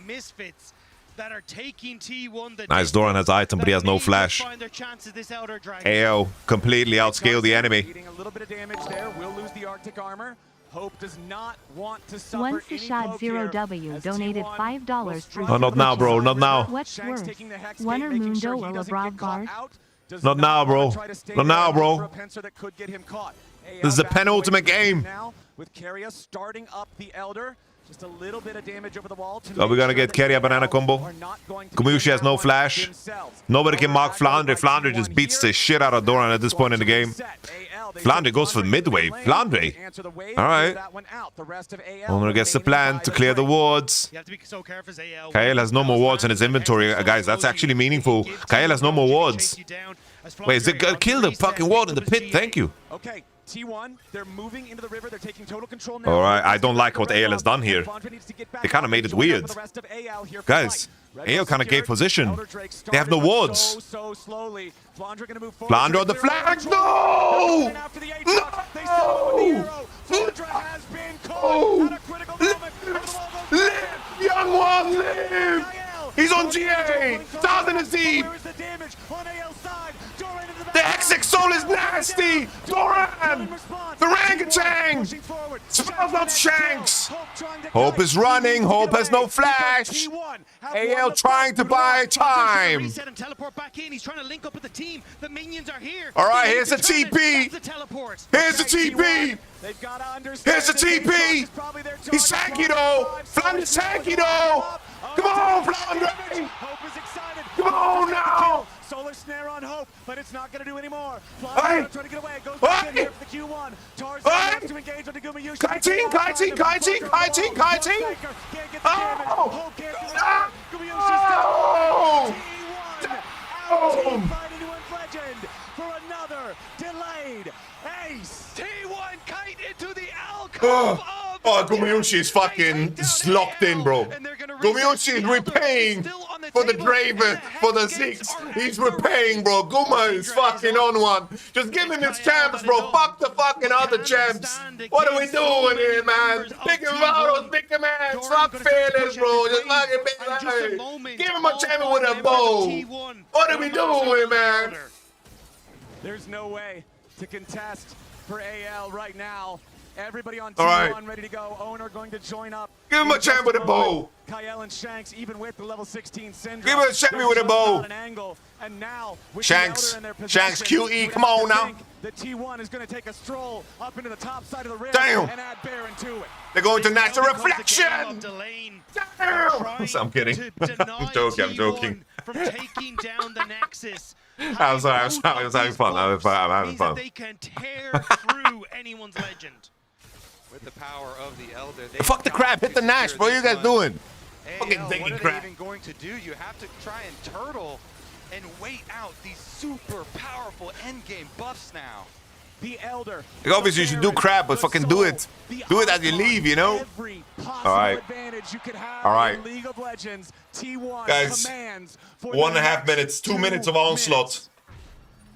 Misfits that are taking T1 the Nice, Doran has item, but he has no flash. AO completely outscaled the enemy. Eating a little bit of damage there. Will lose the Arctic armor. Hope does not want to suffer Once any the shot poke Zero here, W as donated T1 $5 will for struggle Oh, not now, to bro. Not survive. now. What's Shanks worse, taking the hex one gate, or making sure Mundo he or doesn't get LeBron caught Bars? out. Does Not now, wanna bro. try to stay Not there now, and look bro. for a pincer that could get him caught. This is a AL back penultimate away game. now with Keria starting up the Elder. Just a little bit of damage over the wall. Are we gonna get Keria banana combo? Gumayusi has no flash. Nobody can mark Flandre. Flandre just beats the shit out of Doran at this point in the game. Flandre goes for midway. Flandre. All right. Owner gets the plan to clear the wards. You have to be so careful as AL. Kael has no more wards in his inventory, guys. That's actually meaningful. Kael has no more wards. Wait, is it gonna kill the fucking ward in the pit? Thank you. Okay, T1, they're moving into the river. They're taking total control now. All right, I don't like what AL has done here. They kind of made it weird. Guys, AL kind of gave position. They have no wards. Flandre on the flag. No! No! Live, young one, live! He's on GA! 1000 is deep! The Hexix Soul is nasty! Doran! The Rangachang! Smells not Shanks! Hope is running. Hope has no flash. AL trying to buy time. Reset and teleport back in. He's trying to link up with the team. The minions are here. All right, here's the TP. Here's the TP. Here's the TP. He's tanky though. Flandre's tanky though. Come on, Flandre. Come on now. Solar snare on Hope, but it's not going to do anymore. Hey! Trying to get away. Goes Hey! back in here for the Q1. Tarzan wants to engage on the Gumayusi. Kiting. Can't get the damage. Oh! Hope can't do it. Ah! Gumayusi's No! T1 fighting to win legend for another delayed ace. T1 kite into the alcove Oh, of Gumayusi is fucking locked in, bro. Gumayusi is repaying for the Draven, for the Ziggs. He's repaying, bro. Guma is fucking on one. Just give him his champs, bro. Fuck the fucking other champs. What are we doing here, man? Pick him out, pick him out. It's not fairness, bro. Just fucking pick him out. Give him a champion with a bow. What are we doing, man? There's no way to contest for AL right now. Everybody on All T1 right. ready to go. Owner going to join up. Give him a champ with a bow. Kael and Shanks, even with the level 16 syndrome. Give him a champion with a bow. An angle. And now, with Shanks. the Elder in their Shanks possession, QE, you come have to on now. think that T1 is going to take a stroll up into the top side of the rim Damn. and add Baron to it. They're going to natural reflection. Damn. I'm kidding. I'm joking. I'm joking. From taking down the Nexus. I'm sorry. I was having fun. I'm having fun. They can tear through anyone's legend. With the power of the Elder. Fuck the crab. Hit the Nash. What are you guys doing? Fucking AL, thinking what are crap. they even going to do? You have to try and turtle and wait out these super powerful endgame buffs now. The Elder. Like, obviously, you should do crap, but fucking do it. Do it as you leave, you know? Every possible All right. advantage you could have All right. in League of Legends. T1 Guys, commands for 1.5 the minutes. 2 2 minutes of onslaught.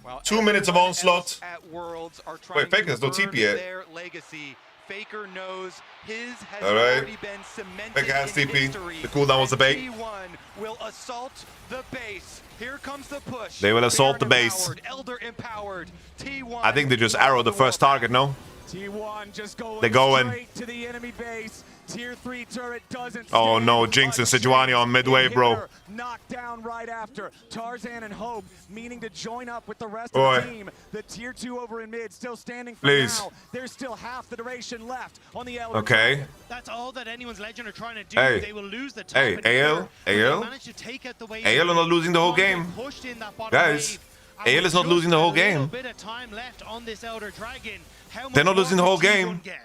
Well, 2 minutes of everyone onslaught. else at Worlds are trying Wait, Faker to has no burn TP yet. their legacy. Faker knows his has All right. already been cemented Faker has in TP. history. The cooldown was a bait. T1 will assault the base. Here comes the push. They will assault the Baron base. empowered, Elder empowered. T1. I think they just arrowed the first target, no? T1 just going They're going. straight to the enemy base. Tier 3 turret doesn't Oh stand no, Jinx and a Sejuani chance. on midway, bro. Inhibitor knocked down right after. Tarzan and Hope meaning to join up with the rest Boy. of the team. The tier 2 over in mid still standing for Please. now. There's still half the duration left on the Elder. Okay. That's all that anyone's legend are trying to do. Hey. They will lose the top. Hey, and AL, but they AL. managed to take out the wave. AL are not losing the whole game. Pushed in that bottom Guys, wave. And AL is with not losing the whole just a little game. bit of time left on this Elder Dragon. How They're much not losing the more whole can T1 game. get?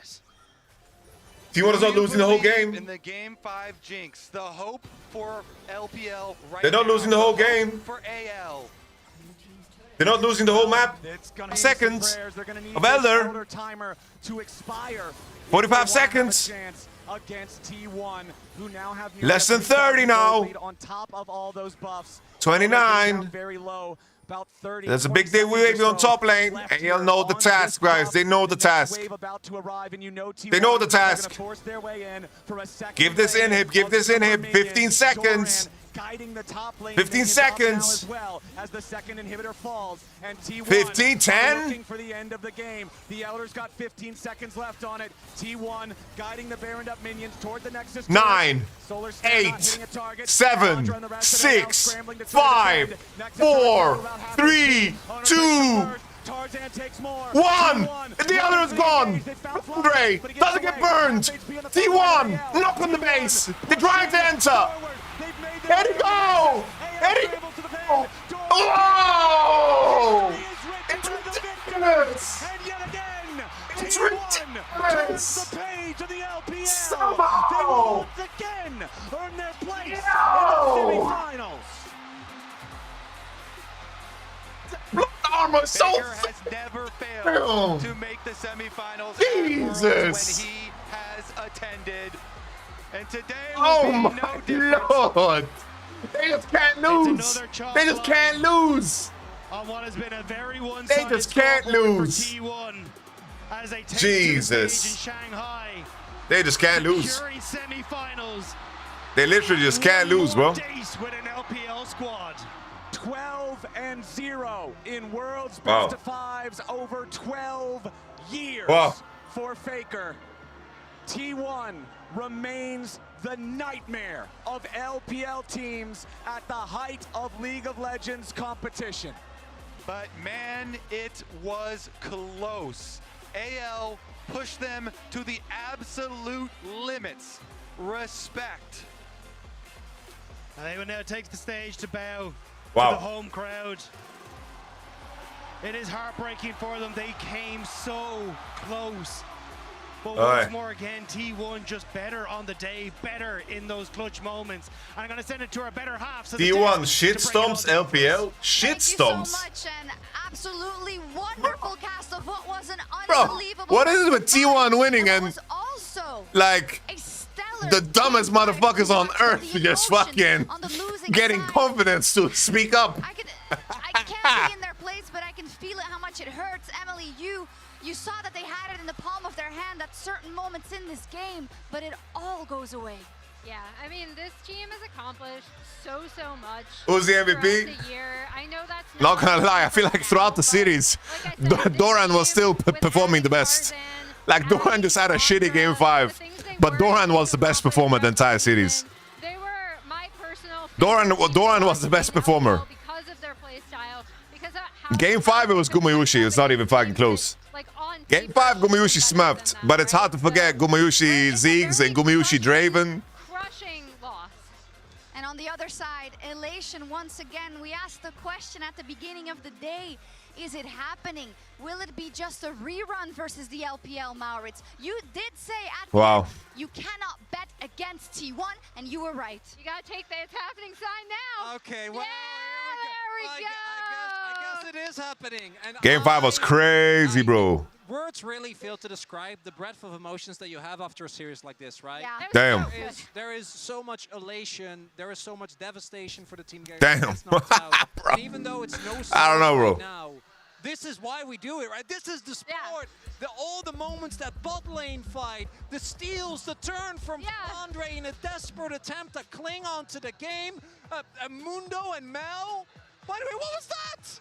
T1 is not Do you losing the whole believe In game. the game 5 Jinx, the hope for LPL right They're not now, losing the whole hope game. For AL. They're not losing the whole map. It's gonna need Seconds some prayers. They're gonna need of this Elder. timer to expire. 45 If they want to have a seconds. chance against T1, who now have Less than 30 now. on top of all those buffs. 29. Very low. About 30. There's a big day wavy on top lane. And you'll know the task, guys. They know the task. They know the task. Give this inhib. Give this inhib. 15 seconds. guiding the top lane. 15 seconds. As well as the second inhibitor falls, and T1 15, 10. looking for the end of the game. The Elders got 15 seconds left on it. T1 guiding the Baroned up minions toward the Nexus. 9, 8, 7, 6, 5, 4, 3, 2, Tarzan takes more. 1. The other is gone. Andre doesn't get burned. T1 knock on the base. They're trying to enter. Let it go. Let it go. Oh! It's ridiculous. It's ridiculous. Somehow. Again, earn their place in the semifinals. Armor so Faker has never failed to make the semifinals Jesus. when he has attended. And today Oh will be my no different. Lord. They just can't lose. They just can't lose. On what has been a very They one-sided just can't scoreboard for lose. T1 as they take Jesus. to the stage in Shanghai. They just can't lose. Securing semifinals. They literally just can't lose, bro. Days with an LPL squad. 12-0 in World's Wow. Best of Fives over 12 years Wow. for Faker. T1 remains the nightmare of LPL teams at the height of League of Legends competition. But man, it was close. AL pushed them to the absolute limits. Respect. And they will now take the stage to bow Wow. to the home crowd. It is heartbreaking for them. They came so close. But once more again, T1 just better on the day, better in those clutch moments. And I'm going to send it to our better half. So T1 shitstomps LPL. Shitstomps. Thank you so much, and absolutely wonderful cast of what was an Bro, unbelievable. what is it with T1 winning But it and was also like a stellar the dumbest game. motherfuckers on The earth just emotion fucking on the losing getting side. confidence to speak up? I can't be in their place, but I can feel it how much it hurts. Emily, you saw that they had it in the palm of their hand at certain moments in this game, but it all goes away. Yeah, I mean, this team has accomplished so much. Who's the throughout MVP? the year. I know that's Not gonna lie, I feel like throughout the series, Doran was still performing the best. Like Doran just had a shitty game 5, but Doran was the best performer the entire series. They were my personal Doran was the best performer. because of their play style. Because of how Game 5 it was Gumayushi, it's not even fucking close. like on Game 5 Gumayushi smurfed, but it's hard to forget Gumayushi Ziggs and Gumayushi Draven. crushing loss. And on the other side, elation once again. We asked the question at the beginning of the day. Is it happening? Will it be just a rerun versus the LPL, Maurits? You did say at the Wow. end you cannot bet against T1, and you were right. You gotta take the it's happening sign now. Okay, well, Yeah, there we go. I guess it is happening. And Game 5 was crazy, bro. Words really fail to describe the breadth of emotions that you have after a series like this, right? Yeah. Damn. There is so much elation, there is so much devastation for the team getting Damn. knocked out. Bro. And even though it's no I don't know, bro. right now, this is why we do it, right? This is the sport. All the moments, that bot lane fight, the steals, the turn from Andre in a desperate attempt to cling on to the game. Mundo and Mel. By the way, what was that?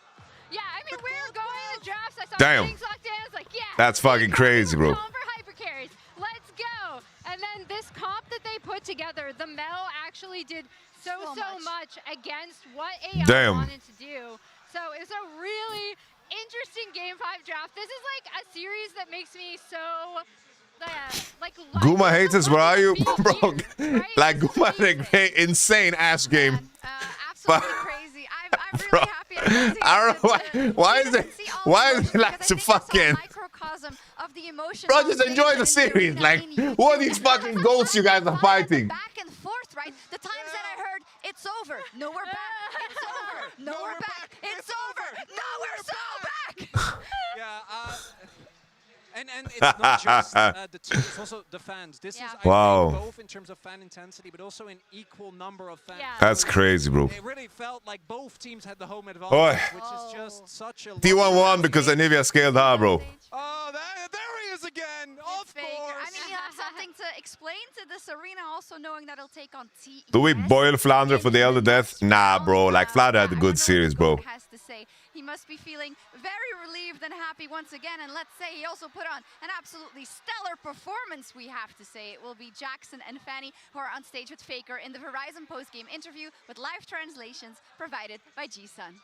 Yeah, I mean, we were going in the drafts. I saw Damn. things locked in. I was like, yeah. That's fucking crazy, bro. For hyper carries. Let's go. And then this comp that they put together, the Mel actually did so much against what AI Damn. wanted to do. So it's a really interesting Game 5 draft. This is like a series that makes me so like Guma haters, where are you? Bro, right? like Guma had an insane ass game. Absolutely crazy. I'm really happy. I don't know why is it like to fucking microcosm of the emotion. bro, just enjoy the series. Like, who are these fucking goats you guys are fighting? Back and forth, right? The times that I heard it's over. No, we're back. It's over. No, we're back. It's over. No, we're so back. Yeah, and it's not just the team, it's also the fans. This is, I think, Wow. both in terms of fan intensity, but also in equal number of fans. That's crazy, bro. It really felt like both teams had the home advantage, Oi. which is just such a... T1 won because Anivia scaled hard, bro. Oh, there he is again. again. Of Faker. course. I mean, you have something to explain to this arena, also knowing that it'll take on T. Do we boil Flounder for the Elder Death? Nah, bro. Like, Flounder had a good series, bro. Has to say. He must be feeling very relieved and happy once again. And let's say he also put on an absolutely stellar performance, we have to say. It will be Jackson and Fanny who are on stage with Faker in the Verizon post-game interview with live translations provided by G-Sun.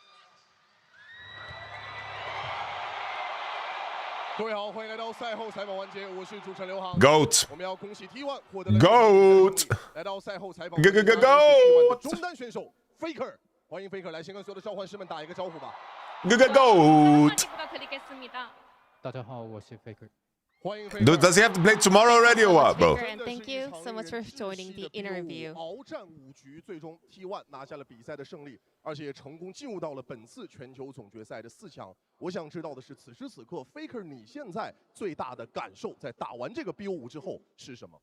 各位好，欢迎来到赛后采访环节，我是主持人刘航。 Goat 我们要恭喜 T1 获得了 Goat 来到赛后采访 Goat 中单选手 Faker， 欢迎 Faker 来先跟所有的召唤师们打一个招呼吧。 Goat. 大家好，我是 Faker。 Does he have to play tomorrow already or what, bro? And thank you so much for joining the interview. 鏖战5局，最终 T1 拿下了比赛的胜利，而且也成功进入到了本次全球总决赛的4强。我想知道的是，此时此刻 Faker 你现在最大的感受，在打完这个 BO5之后是什么？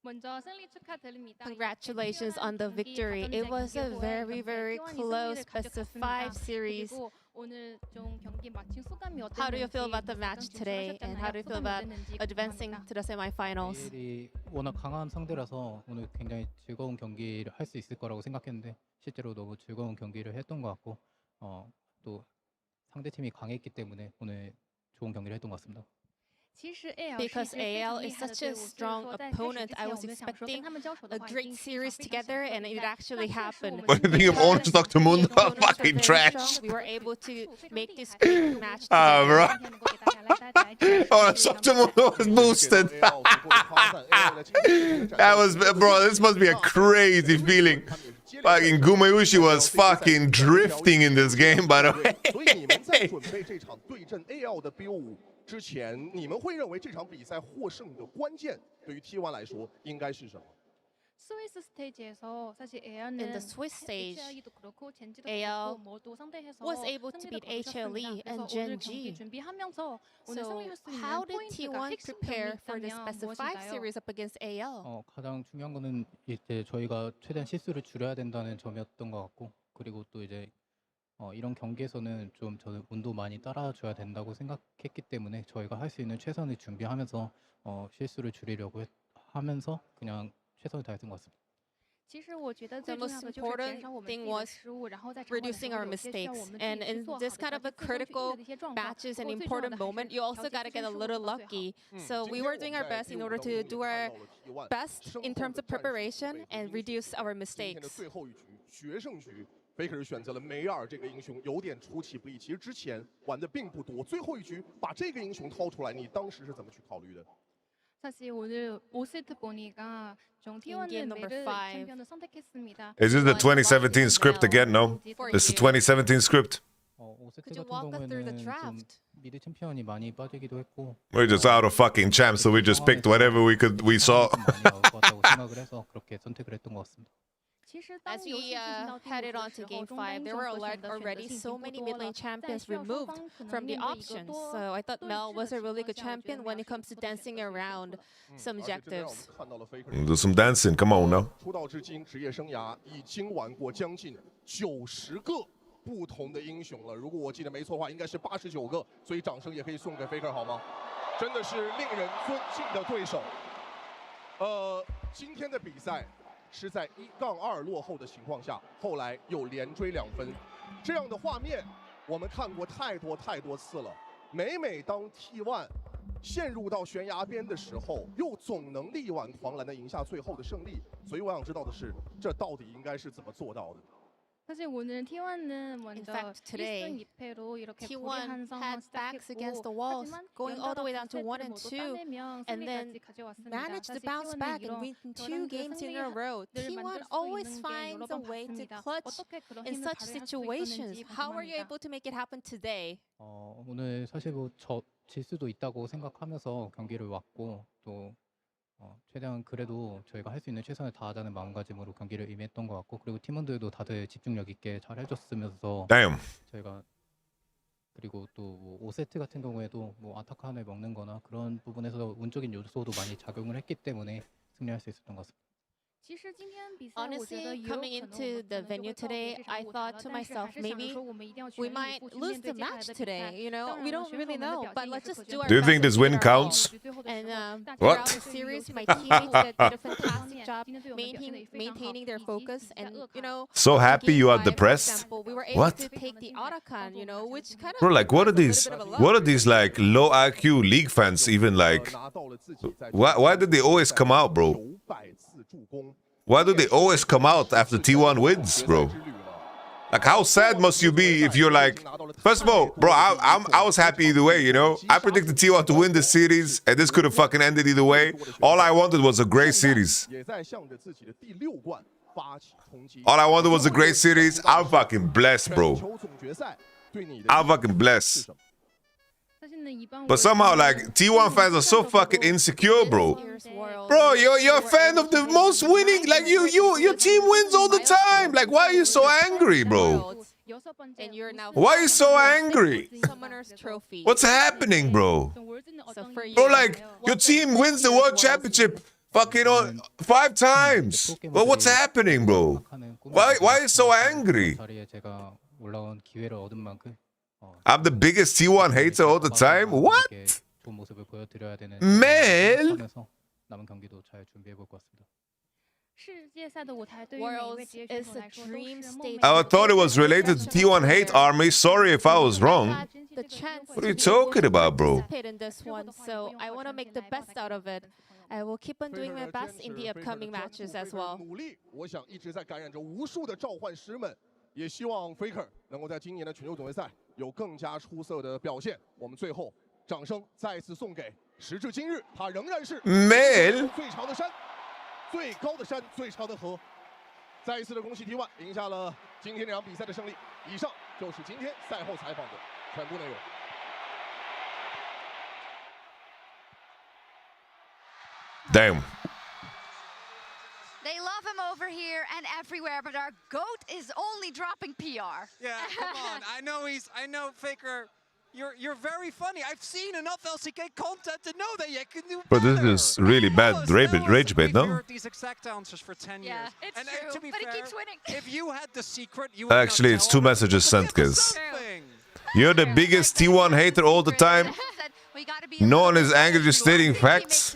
Congratulations on the victory. It was a very, very close best of 5 series. How do you feel about the match today, and how do you feel about advancing to the semifinals? 워낙 강한 상대라서 오늘 굉장히 즐거운 경기를 할 수 있을 거라고 생각했는데 실제로 너무 즐거운 경기를 했던 것 같고 또 상대팀이 강했기 때문에 오늘 좋은 경기를 했던 것 같습니다. Because AL is such a strong opponent, I was expecting a great series together, and it actually happened. What do you think of Orange Dr. Moon? Fucking trash. We were able to make this match. Ah, bro. Orange Dr. Moon was boosted. That was, bro, this must be a crazy feeling. Fucking Gumayushi was fucking drifting in this game, by the way. 之前，你们会认为这场比赛获胜的关键，对于 T1 来说应该是什么？ In the Swiss stage, AL was able to beat HLE and Gen G. So how did T1 prepare for this best of 5 series up against AL? 가장 중요한 거는 이제 저희가 최대한 실수를 줄여야 된다는 점이었던 것 같고, 그리고 또 이제 이런 경기에서는 좀 저는 운도 많이 따라줘야 된다고 생각했기 때문에 저희가 할 수 있는 최선을 준비하면서 실수를 줄이려고 하면서 그냥 최선을 다했던 것 같습니다. The most important thing was reducing our mistakes. And in this kind of a critical matches and important moment, you also got to get a little lucky. So we were doing our best in order to do our best in terms of preparation and reduce our mistakes. Faker 选择了梅尔这个英雄，有点出其不意。其实之前玩的并不多，最后一局把这个英雄掏出来，你当时是怎么去考虑的？ 사실 오늘 5세트 보니까 T1은 매를 챔피언을 선택했습니다. Is it the 2017 script again? No. It's the 2017 script. 5세트 같은 경우에는 좀 미드 챔피언이 많이 빠지기도 했고. We're just out of fucking champs, so we just picked whatever we saw. 많이 나올 것 같다고 생각을 해서 그렇게 선택을 했던 것 같습니다. As we headed on to Game 5, there were already so many mid-lane champions removed from the options. So I thought Mel was a really good champion when it comes to dancing around some objectives. Do some dancing, come on now. 出道至今，职业生涯已经玩过将近90个不同的英雄了。如果我记得没错的话，应该是89个。所以掌声也可以送给 Faker 好吗？真的是令人尊敬的对手。今天的比赛。 是在1-2落后的情况下，后来又连追2分，这样的画面我们看过太多次了。每当 T1 陷入到悬崖边的时候，又总能力挽狂澜的赢下最后的胜利。所以我想知道的是，这到底应该是怎么做到的？ 사실 오늘 T1은 먼저 1승 2패로 이렇게 T1 had backs against the walls, going all the way down to 1 and 2, and then managed to bounce back and win 2 games in a row. T1 always finds a way to clutch in such situations. How were you able to make it happen today? 오늘 사실 질 수도 있다고 생각하면서 경기를 왔고 또 최대한 그래도 저희가 할 수 있는 최선을 다하자는 마음가짐으로 경기를 임했던 것 같고 그리고 팀원들도 다들 집중력 있게 잘 해줬으면서 저희가 그리고 또 5세트 같은 경우에도 아타칸을 먹는 거나 그런 부분에서 운적인 요소도 많이 작용을 했기 때문에 승리할 수 있었던 것 같습니다. Honestly, coming into the venue today, I thought to myself, maybe we might lose the match today. You know, we don't really know, but let's just do our Do you best think and this give win it our counts? all. And What? throughout the series, my teammates did a fantastic job maintaining their focus, and you know. So in happy game you are 5, for depressed? example, we were able What? to take the Arakan, you know, which kind of. Bro, like, what are requires a these? little bit of a What are luck. these like low IQ league fans even like? Why did they always come out, bro? Why do they always come out after T1 wins, bro? Like, how sad must you be if you're like? First of all, bro, I was happy either way, you know. I predicted T1 to win this series, and this could have fucking ended either way. All I wanted was a great series. All I wanted was a great series. I'm fucking blessed, bro. I'm fucking blessed. But somehow, like, T1 fans are so fucking insecure, bro. Bro, you're a fan of the most winning. Like, your team wins all the time. Like, why are you so angry, bro? And you're now Why are you so angry? Summoner's Trophy. What's happening, bro? So for you, Bro, like, your team wins the World Championship fucking 5 times. But what's happening, bro? Why are you so angry? 자리에 제가 올라온 기회를 얻은 만큼 I'm the biggest T1 hater all the time? What? 좋은 모습을 보여드려야 되는 Mel? 하면서 남은 경기도 잘 준비해 볼 것 같습니다. Worlds is a dream state. I thought it was related to T1 hate army. Sorry if I was wrong. The chance What are you to talking about, bro? participate in this one, so I want to make the best out of it. I will keep on doing my best in the upcoming matches as well. 我想一直在感染着无数的召唤师们，也希望 Faker 能够在今年的全球总决赛有更加出色的表现。我们最后掌声再次送给，时至今日，他仍然是 Mel 最长的山、最高的山、最长的河。再一次的恭喜 T1 赢下了今天这场比赛的胜利。以上就是今天赛后采访的全部内容。 Damn. They love him over here and everywhere, but our GOAT is only dropping PR. Yeah, come on. I know, Faker. You're very funny. I've seen enough LCK content to know that you can do But better. this is really bad rage bait, no? We've heard these exact answers for 10 years. It's and true, to be but fair, he keeps winning. If you had the secret, you would Actually, not it's tell 2 messages sent, guys. something. You're the biggest T1 hater all the time. No one is angry, just stating facts.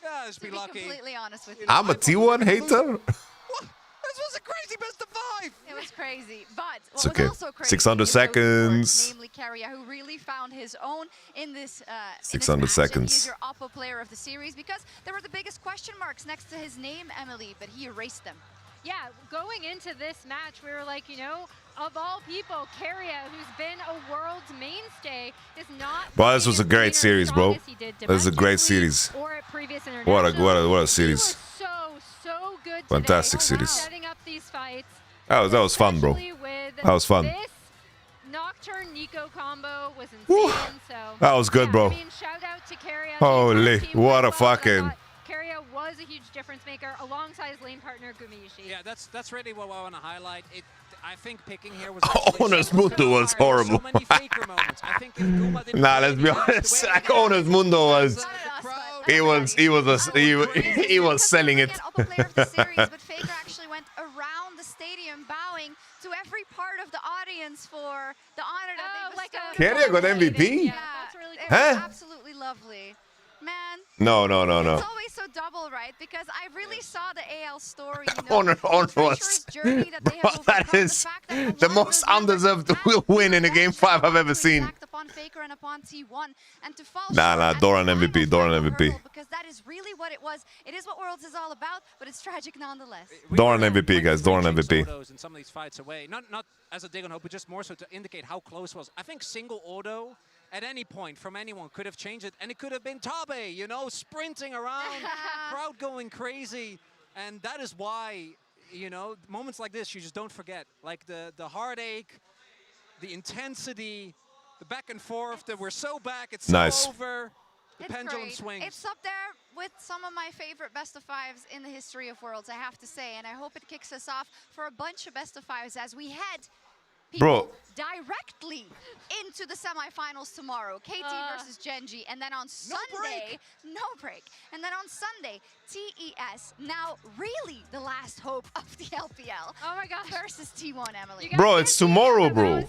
Yeah, just be lucky. Completely honest with you. I'm a T1 hater? This was a crazy best of 5. It was crazy, but It's what okay. was also crazy 600 is those seconds. words, namely Carrier, who really found his own in this 600 seconds. He's your Oppo player of the series because there were the biggest question marks next to his name, Emily, but he erased them. Yeah, going into this match, we were like, you know, of all people, Carrier, who's been a world's mainstay, is not. Well, this was a great series, bro. This is a great series. Or at previous What a series. So good. Fantastic series. Setting up these fights. That was fun, bro. That was fun. This Nocturne Nico combo was insane. So That was good, bro. I mean, shout out to Carrier. Holy, what a fucking. Carrier was a huge difference maker alongside his lane partner Gumiishi. Yeah, that's really what I want to highlight. I think picking here was Honest Mundo was horrible. So many Faker moments. I think if Guma didn't Nah, let's be honest. Like, Honest Mundo was. He was selling it. Oppo player of the series, but Faker actually went around the stadium bowing to every part of the audience for the honor that they bestowed. Carrier got MVP? Yeah, that's really it cool. was Huh? absolutely lovely. Man. No. It's always so double, right? Because I really saw the AL story, you know, Honor the was. treacherous journey that they have Bro, overcome, that is the most undeserved win in a game 5 I've ever seen. upon Faker and upon T1, and to fall Nah, short at Doran the final MVP, Doran hurdle, MVP. because that is really what it was. It is what Worlds is all about, but it's tragic nonetheless. Doran MVP, guys. Doran MVP. In some of these fights away. Not as a dig on hope, but just more so to indicate how close it was. I think single auto at any point from anyone could have changed it, and it could have been Tabe, you know, sprinting around, crowd going crazy, and that is why, you know, moments like this you just don't forget, like the heartache, the intensity, the back and forth, that we're so back, it's Nice. so over, the It's pendulum great. swings. It's up there with some of my favorite best of 5s in the history of Worlds, I have to say, and I hope it kicks us off for a bunch of best of 5s as we head Bro. directly into the semifinals tomorrow. KT versus Genji, and then on Sunday, no break. And then on Sunday, TES, now really the last hope of the LPL. Oh my gosh. Versus T1, Emily. Bro, it's tomorrow, bro.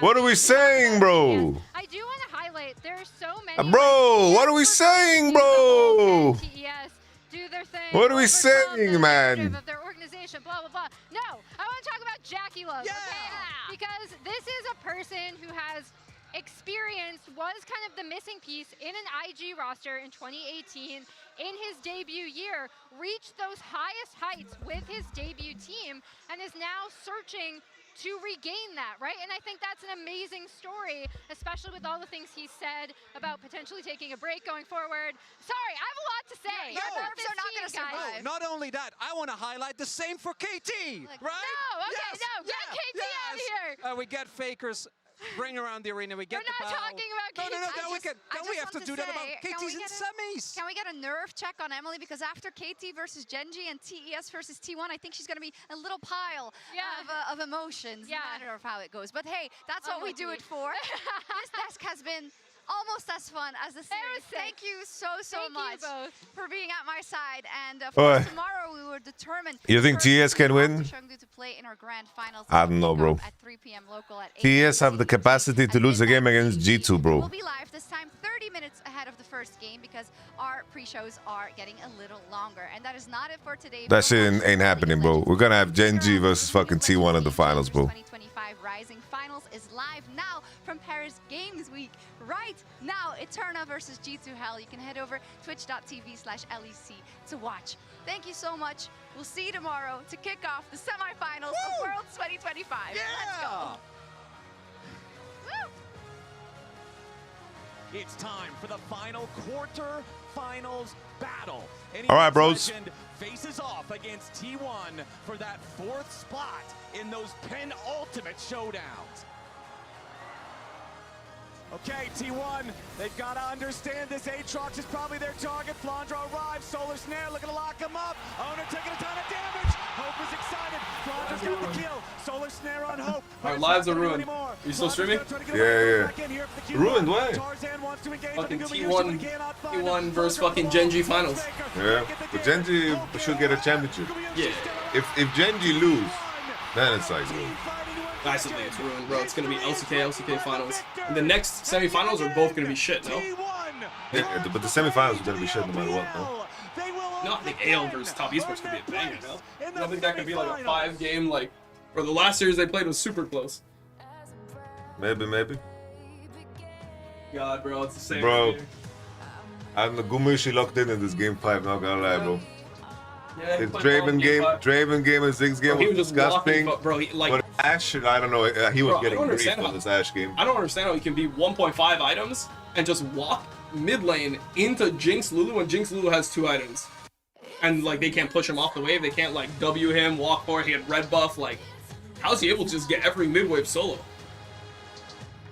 What are we saying, bro? I do want to highlight there's so many. Bro, what are we saying, bro? TES do their thing. What are we saying, man? Of their organization, blah blah blah. No, I want to talk about Jackie Love. Yeah. Okay? Because this is a person who has experienced, was kind of the missing piece in an IG roster in 2018 in his debut year, reached those highest heights with his debut team, and is now searching to regain that, right? And I think that's an amazing story, especially with all the things he said about potentially taking a break going forward. Sorry, I have a lot to say. Your nerves are not going to survive. Not only that, I want to highlight the same for KT, right? No, okay, Yes, no, get KT out of here. We get Fakers. Bring around the arena. We get the We're not battle. talking about KT. We have to do that about KT's in semis. Can we get a nerve check on Emily? Because after KT versus Genji and TES versus T1, I think she's going to be a little pile of emotions, no matter of how it goes. But hey, that's what we do it for. This desk has been almost as fun as the series. Thank you so much for being at my side. And of course, tomorrow we will determine. You think TES can win? To play in our grand finals. I don't know, bro. At 3 p.m. local at 8 TES have the capacity to lose a game against G2, bro. We'll be live this time 30 minutes ahead of the first game because our pre-shows are getting a little longer. And that is not it for today. That shit ain't happening, bro. We're gonna have Genji versus fucking T1 in the finals, bro. 2025 Rising Finals is live now from Paris Games Week. Right now, Eterna versus G2 Hell. You can head over twitch.tv/LEC to watch. Thank you so much. We'll see you tomorrow to kick off the semifinals of Worlds 2025. Yeah! Let's go. Woo! It's time for the final quarter-finals battle. All right, bros. Legend faces off against T1 for that 4th spot in those penultimate showdowns. Okay, T1, they've got to understand this. Aatrox is probably their target. Flandra arrives. Solar Snare looking to lock him up. Owner taking a ton of damage. Hope is excited. Flandra's got the kill. Solar Snare on Hope. Our lives are ruined. Are you still streaming? Yeah. Ruined, why? Fucking T1 versus fucking Genji finals. Yeah, but Genji should get a championship. Yeah. If Genji lose, then it's like ruined. I still think it's ruined, bro. It's gonna be LCK finals. And the next semifinals are both gonna be shit, no? Yeah, but the semifinals are gonna be shit no matter what, no? No, I think AL versus Top Esports could be a banger, no? I don't think that could be like a 5-game, like, or the last series they played was super close. Maybe. God, bro, it's the same. Bro, I'm the Gumushi locked in this game 5, not gonna lie, bro. Yeah, the Draven game and Ziggs game was disgusting. Walking, bro, but Ashe, I don't know, he was getting grief on this Ashe game. I don't understand how he can be 1.5 items and just walk mid lane into Jinx Lulu when Jinx Lulu has 2 items. And like they can't push him off the wave, they can't like W him, walk for it, he had red buff, like how's he able to just get every mid wave solo?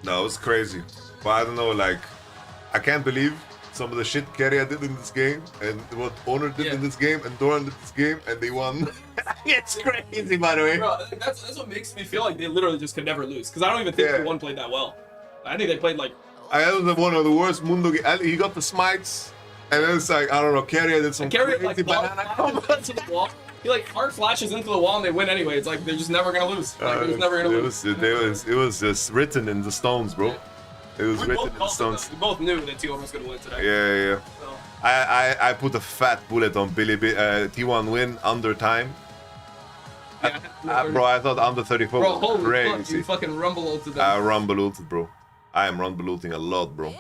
No, it's crazy. But I don't know, like I can't believe some of the shit Keria did in this game, and what Honor did in this game, and Doran did this game, and they won. It's crazy, by the way. Bro, that's what makes me feel like they literally just could never lose. Because I don't even think T1 played that well. I think they played like... I was one of the worst Mundo games. He got the smites, and then it's like, I don't know, Keria did some crazy like, banana combo. To the wall. He like hard flashes into the wall and they win anyway. It's like they're just never gonna lose. Like, they're just never gonna lose. It was just written in the stones, bro. It was written in the stones. We both knew that T1 was gonna win today. Yeah. So. I put a fat bullet on T1 win under time. Yeah, bro, I thought under 34 was crazy. Fuck, you fucking rumble ulted them. I rumble ulted, bro. I am rumble ulting a lot, bro.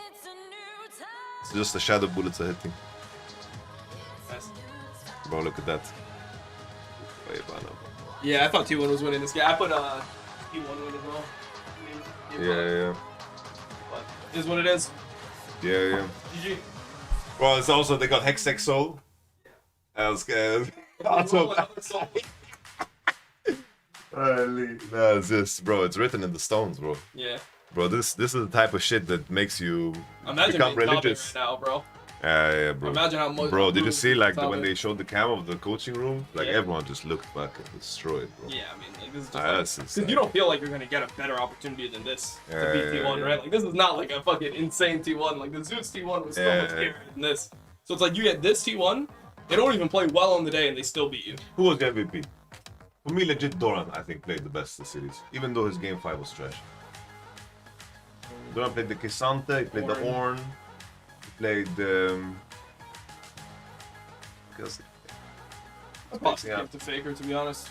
It's just the shadow bullets are hitting. Nice. Bro, look at that. Yeah, I thought T1 was winning this game. I put T1 win as well. Yeah. But it is what it is. Yeah. GG. Bro, it's also they got Hextech Soul. I was scared. No, it's just, bro, it's written in the stones, bro. Yeah. Bro, this is the type of shit that makes you Imagine become being religious. Right now, bro. Yeah, bro. Imagine how much. Bro, did you see like when when they showed the cam of the coaching room? Like Yeah. everyone just looked fucking destroyed, bro. Yeah, I mean, like this is That's just because you don't feel like you're gonna get a better opportunity than this to beat T1, right? Like this is not like a fucking insane T1. Like the Zeus T1 was so much scarier than this. So it's like you get this T1, they don't even play well on the day and they still beat you. Who was the MVP? For me, legit Doran, I think, played the best of the series, even though his game 5 was trash. Doran played the Kisante, he played the Ornn, he played I'd possibly give it to Faker, to be honest.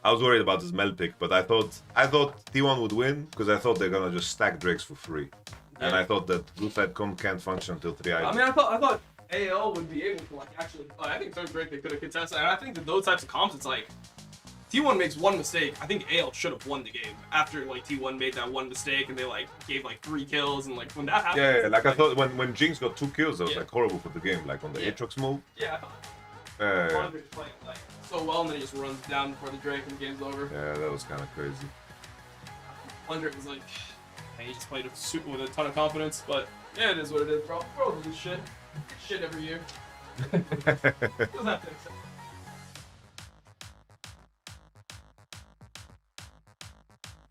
I was worried about his Mel pick, but I thought T1 would win because I thought they're gonna just stack Drakes for free, and I thought that Blue Side Comp can't function until 3 items. I mean, I thought AL would be able to like actually. I think third Drake they could have contested, and I think that those types of comps, it's like T1 makes one mistake. I think AL should have won the game after like T1 made that one mistake and they like gave like 3 kills, and like when that happened. Yeah, like I thought when Jinx got 2 kills, that was like horrible for the game, like on the Aatrox move. Yeah, I thought Andre's playing like so well, and then he just runs down before the Drake and the game's over. Yeah, that was kind of crazy. Andre was like, man, he just played with a ton of confidence, but yeah, it is what it is, bro. Bro, this is shit. Shit every year. Doesn't have to accept.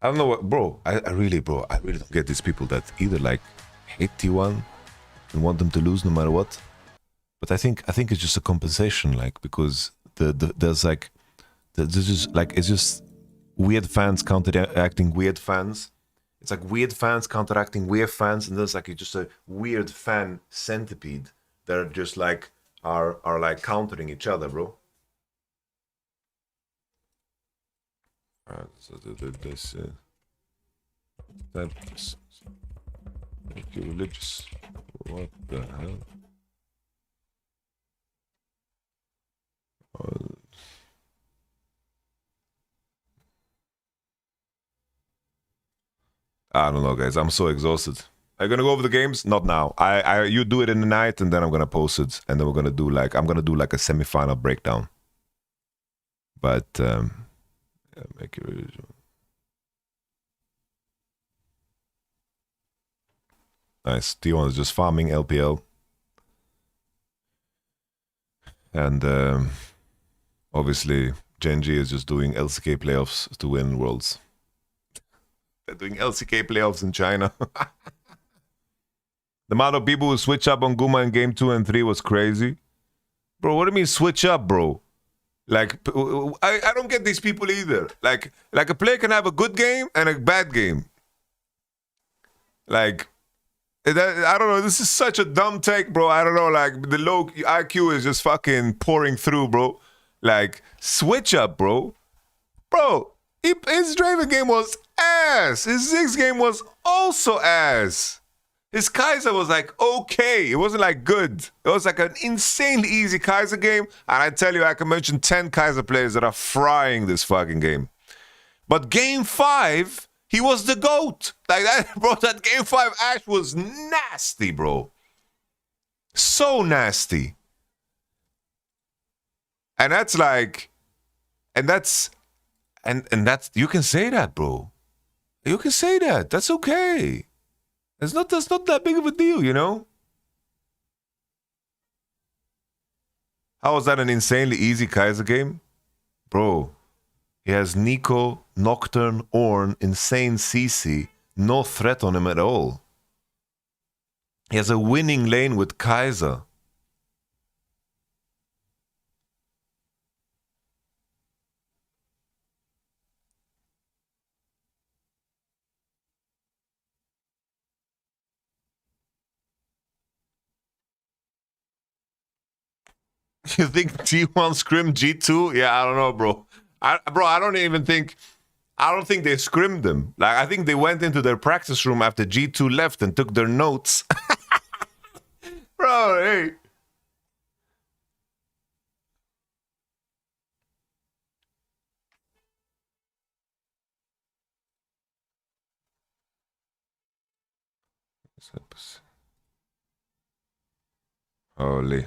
I don't know what, bro. I really don't get these people that either like hate T1 and want them to lose no matter what. But I think it's just a compensation, like because there's just like it's just weird fans counteracting weird fans. It's like weird fans counteracting weird fans, and there's like just a weird fan centipede that are just like are like countering each other, bro. So this that make you religious. What the hell? I don't know, guys. I'm so exhausted. Are you gonna go over the games? Not now. You do it in the night, and then I'm gonna post it, and then I'm gonna do like a semi-final breakdown. But yeah, make it really. Nice. T1 is just farming LPL, and obviously Genji is just doing LCK playoffs to win Worlds. They're doing LCK playoffs in China. The amount of people who switch up on Guma in game 2 and 3 was crazy. Bro, what do you mean switch up, bro? Like, I don't get these people either. Like a player can have a good game and a bad game. Like, I don't know. This is such a dumb take, bro. I don't know. Like, the low IQ is just fucking pouring through, bro. Like, switch up, bro. Bro, his Draven game was ass. His Ziggs game was also ass. His Kaiser was like okay. It wasn't like good. It was like an insanely easy Kaiser game. And I tell you, I can mention 10 Kaiser players that are frying this fucking game. But game 5, he was the GOAT. Like that, bro, that game 5 Ashe was nasty, bro. So nasty. And that's like, and that's, you can say that, bro. You can say that. That's okay. That's not that big of a deal, you know? How was that an insanely easy Kaiser game? Bro, he has Nico, Nocturne, Ornn, insane CC, no threat on him at all. He has a winning lane with Kaiser. You think T1 scrimmed G2? Yeah, I don't know, bro. I don't think they scrimmed them. Like, I think they went into their practice room after G2 left and took their notes. Bro, hey. Holy.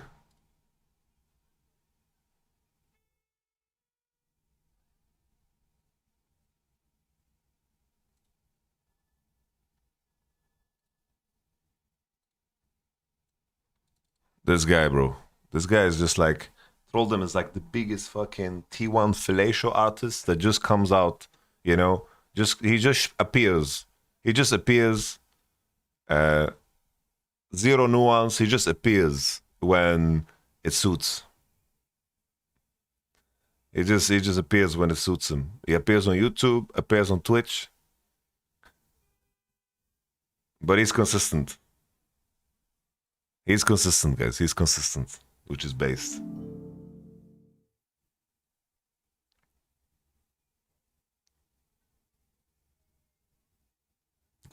This guy, bro. This guy is just like, Trollden is like the biggest fucking T1 fellatio artist that just comes out, you know? He just appears. He just appears. Zero nuance. He just appears when it suits. He just appears when it suits him. He appears on YouTube, appears on Twitch. But he's consistent. He's consistent, guys. He's consistent, which is based.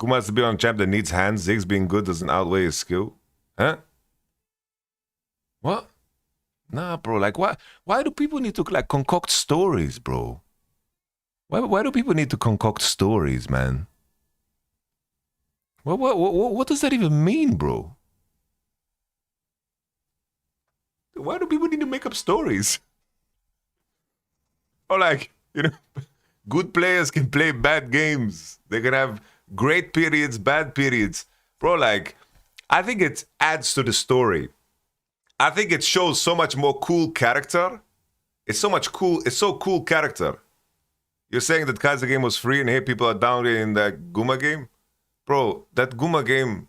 Kuma has to be on a champ that needs hands. Ziggs being good doesn't outweigh his skill. Huh? What? Nah, bro. Like, why do people need to like concoct stories, bro? Why do people need to concoct stories, man? What does that even mean, bro? Why do people need to make up stories? Or like, you know, good players can play bad games. They can have great periods, bad periods. Bro, like, I think it adds to the story. I think it shows so much more cool character. It's so cool character. You're saying that Kaiser game was free and here people are downgrading that Guma game? Bro, that Guma game,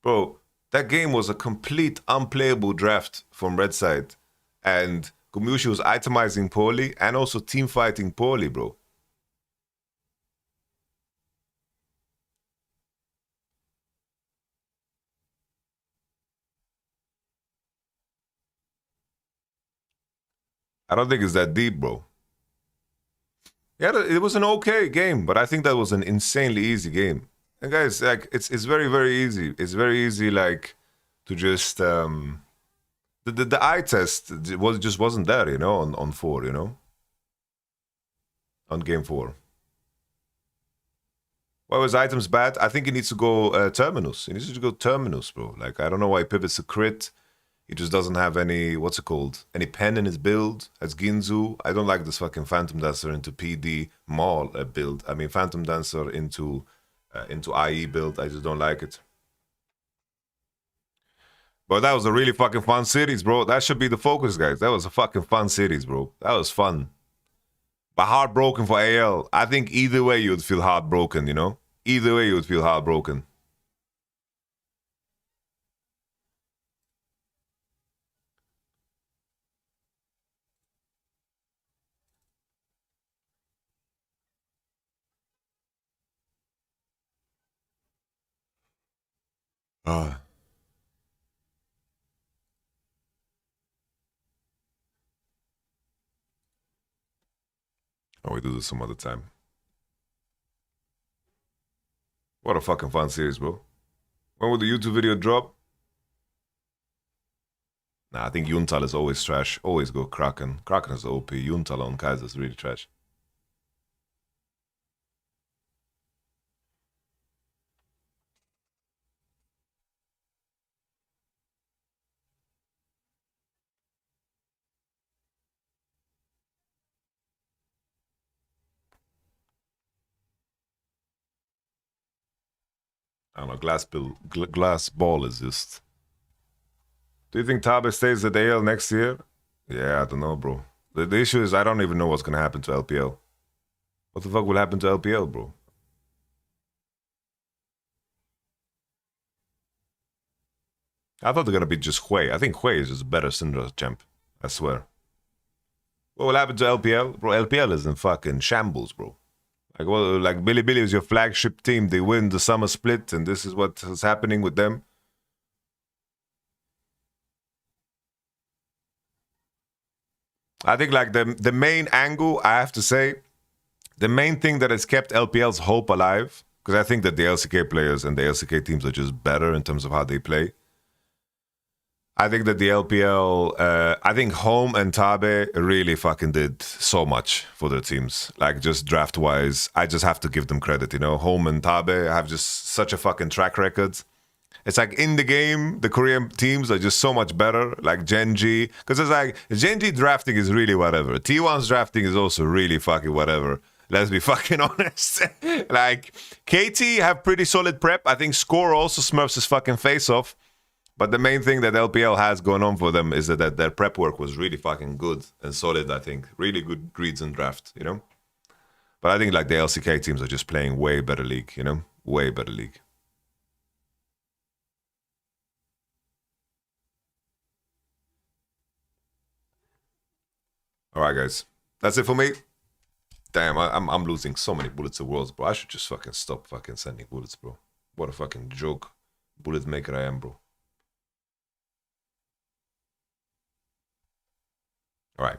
bro, that game was a complete unplayable draft from Red Side. And Gumushi was itemizing poorly and also team fighting poorly, bro. I don't think it's that deep, bro. Yeah, it was an okay game, but I think that was an insanely easy game. And guys, like, it's very, very easy. It's very easy, like, to just the eye test just wasn't there, you know, on 4, you know, on game 4. Why was items bad? I think he needs to go Terminus. He needs to go Terminus, bro. Like, I don't know why he pivots to crit. He just doesn't have any, what's it called? Any pen in his build as Ginzu. I don't like this fucking Phantom Dancer into PD Maul build. I mean, Phantom Dancer into IE build. I just don't like it. But that was a really fucking fun series, bro. That should be the focus, guys. That was a fucking fun series, bro. That was fun. But heartbroken for AL. I think either way you would feel heartbroken, you know? Either way you would feel heartbroken. Oh, we do this some other time. What a fucking fun series, bro. When will the YouTube video drop? Nah, I think Yuntal is always trash. Always go Kraken. Kraken is OP. Yuntal on Kaiser is really trash. I don't know, glass ball is just... Do you think Tabe stays at AL next year? Yeah, I don't know, bro. The issue is I don't even know what's going to happen to LPL. What the fuck will happen to LPL, bro? I thought they're going to be just Hui. I think Hui is just a better Syndra champ. I swear. What will happen to LPL? Bro, LPL is in fucking shambles, bro. Like, well, like Bilibili is your flagship team. They win the summer split, and this is what is happening with them. I think like the main angle, I have to say, the main thing that has kept LPL's hope alive, because I think that the LCK players and the LCK teams are just better in terms of how they play. I think that the LPL, I think Home and Tabe really fucking did so much for their teams. Like, just draft-wise, I just have to give them credit, you know? Home and Tabe have just such a fucking track record. It's like in the game, the Korean teams are just so much better, like Genji. Because it's like, Genji drafting is really whatever. T1's drafting is also really fucking whatever. Let's be fucking honest. Like, KT have pretty solid prep. I think Score also smurfs his fucking face off. But the main thing that LPL has going on for them is that their prep work was really fucking good and solid, I think. Really good reads and draft, you know? But I think like the LCK teams are just playing way better league, you know? Way better league. All right, guys. That's it for me. Damn, I'm losing so many bullets of worlds, bro. I should just fucking stop fucking sending bullets, bro. What a fucking joke. Bullet maker I am, bro. All right.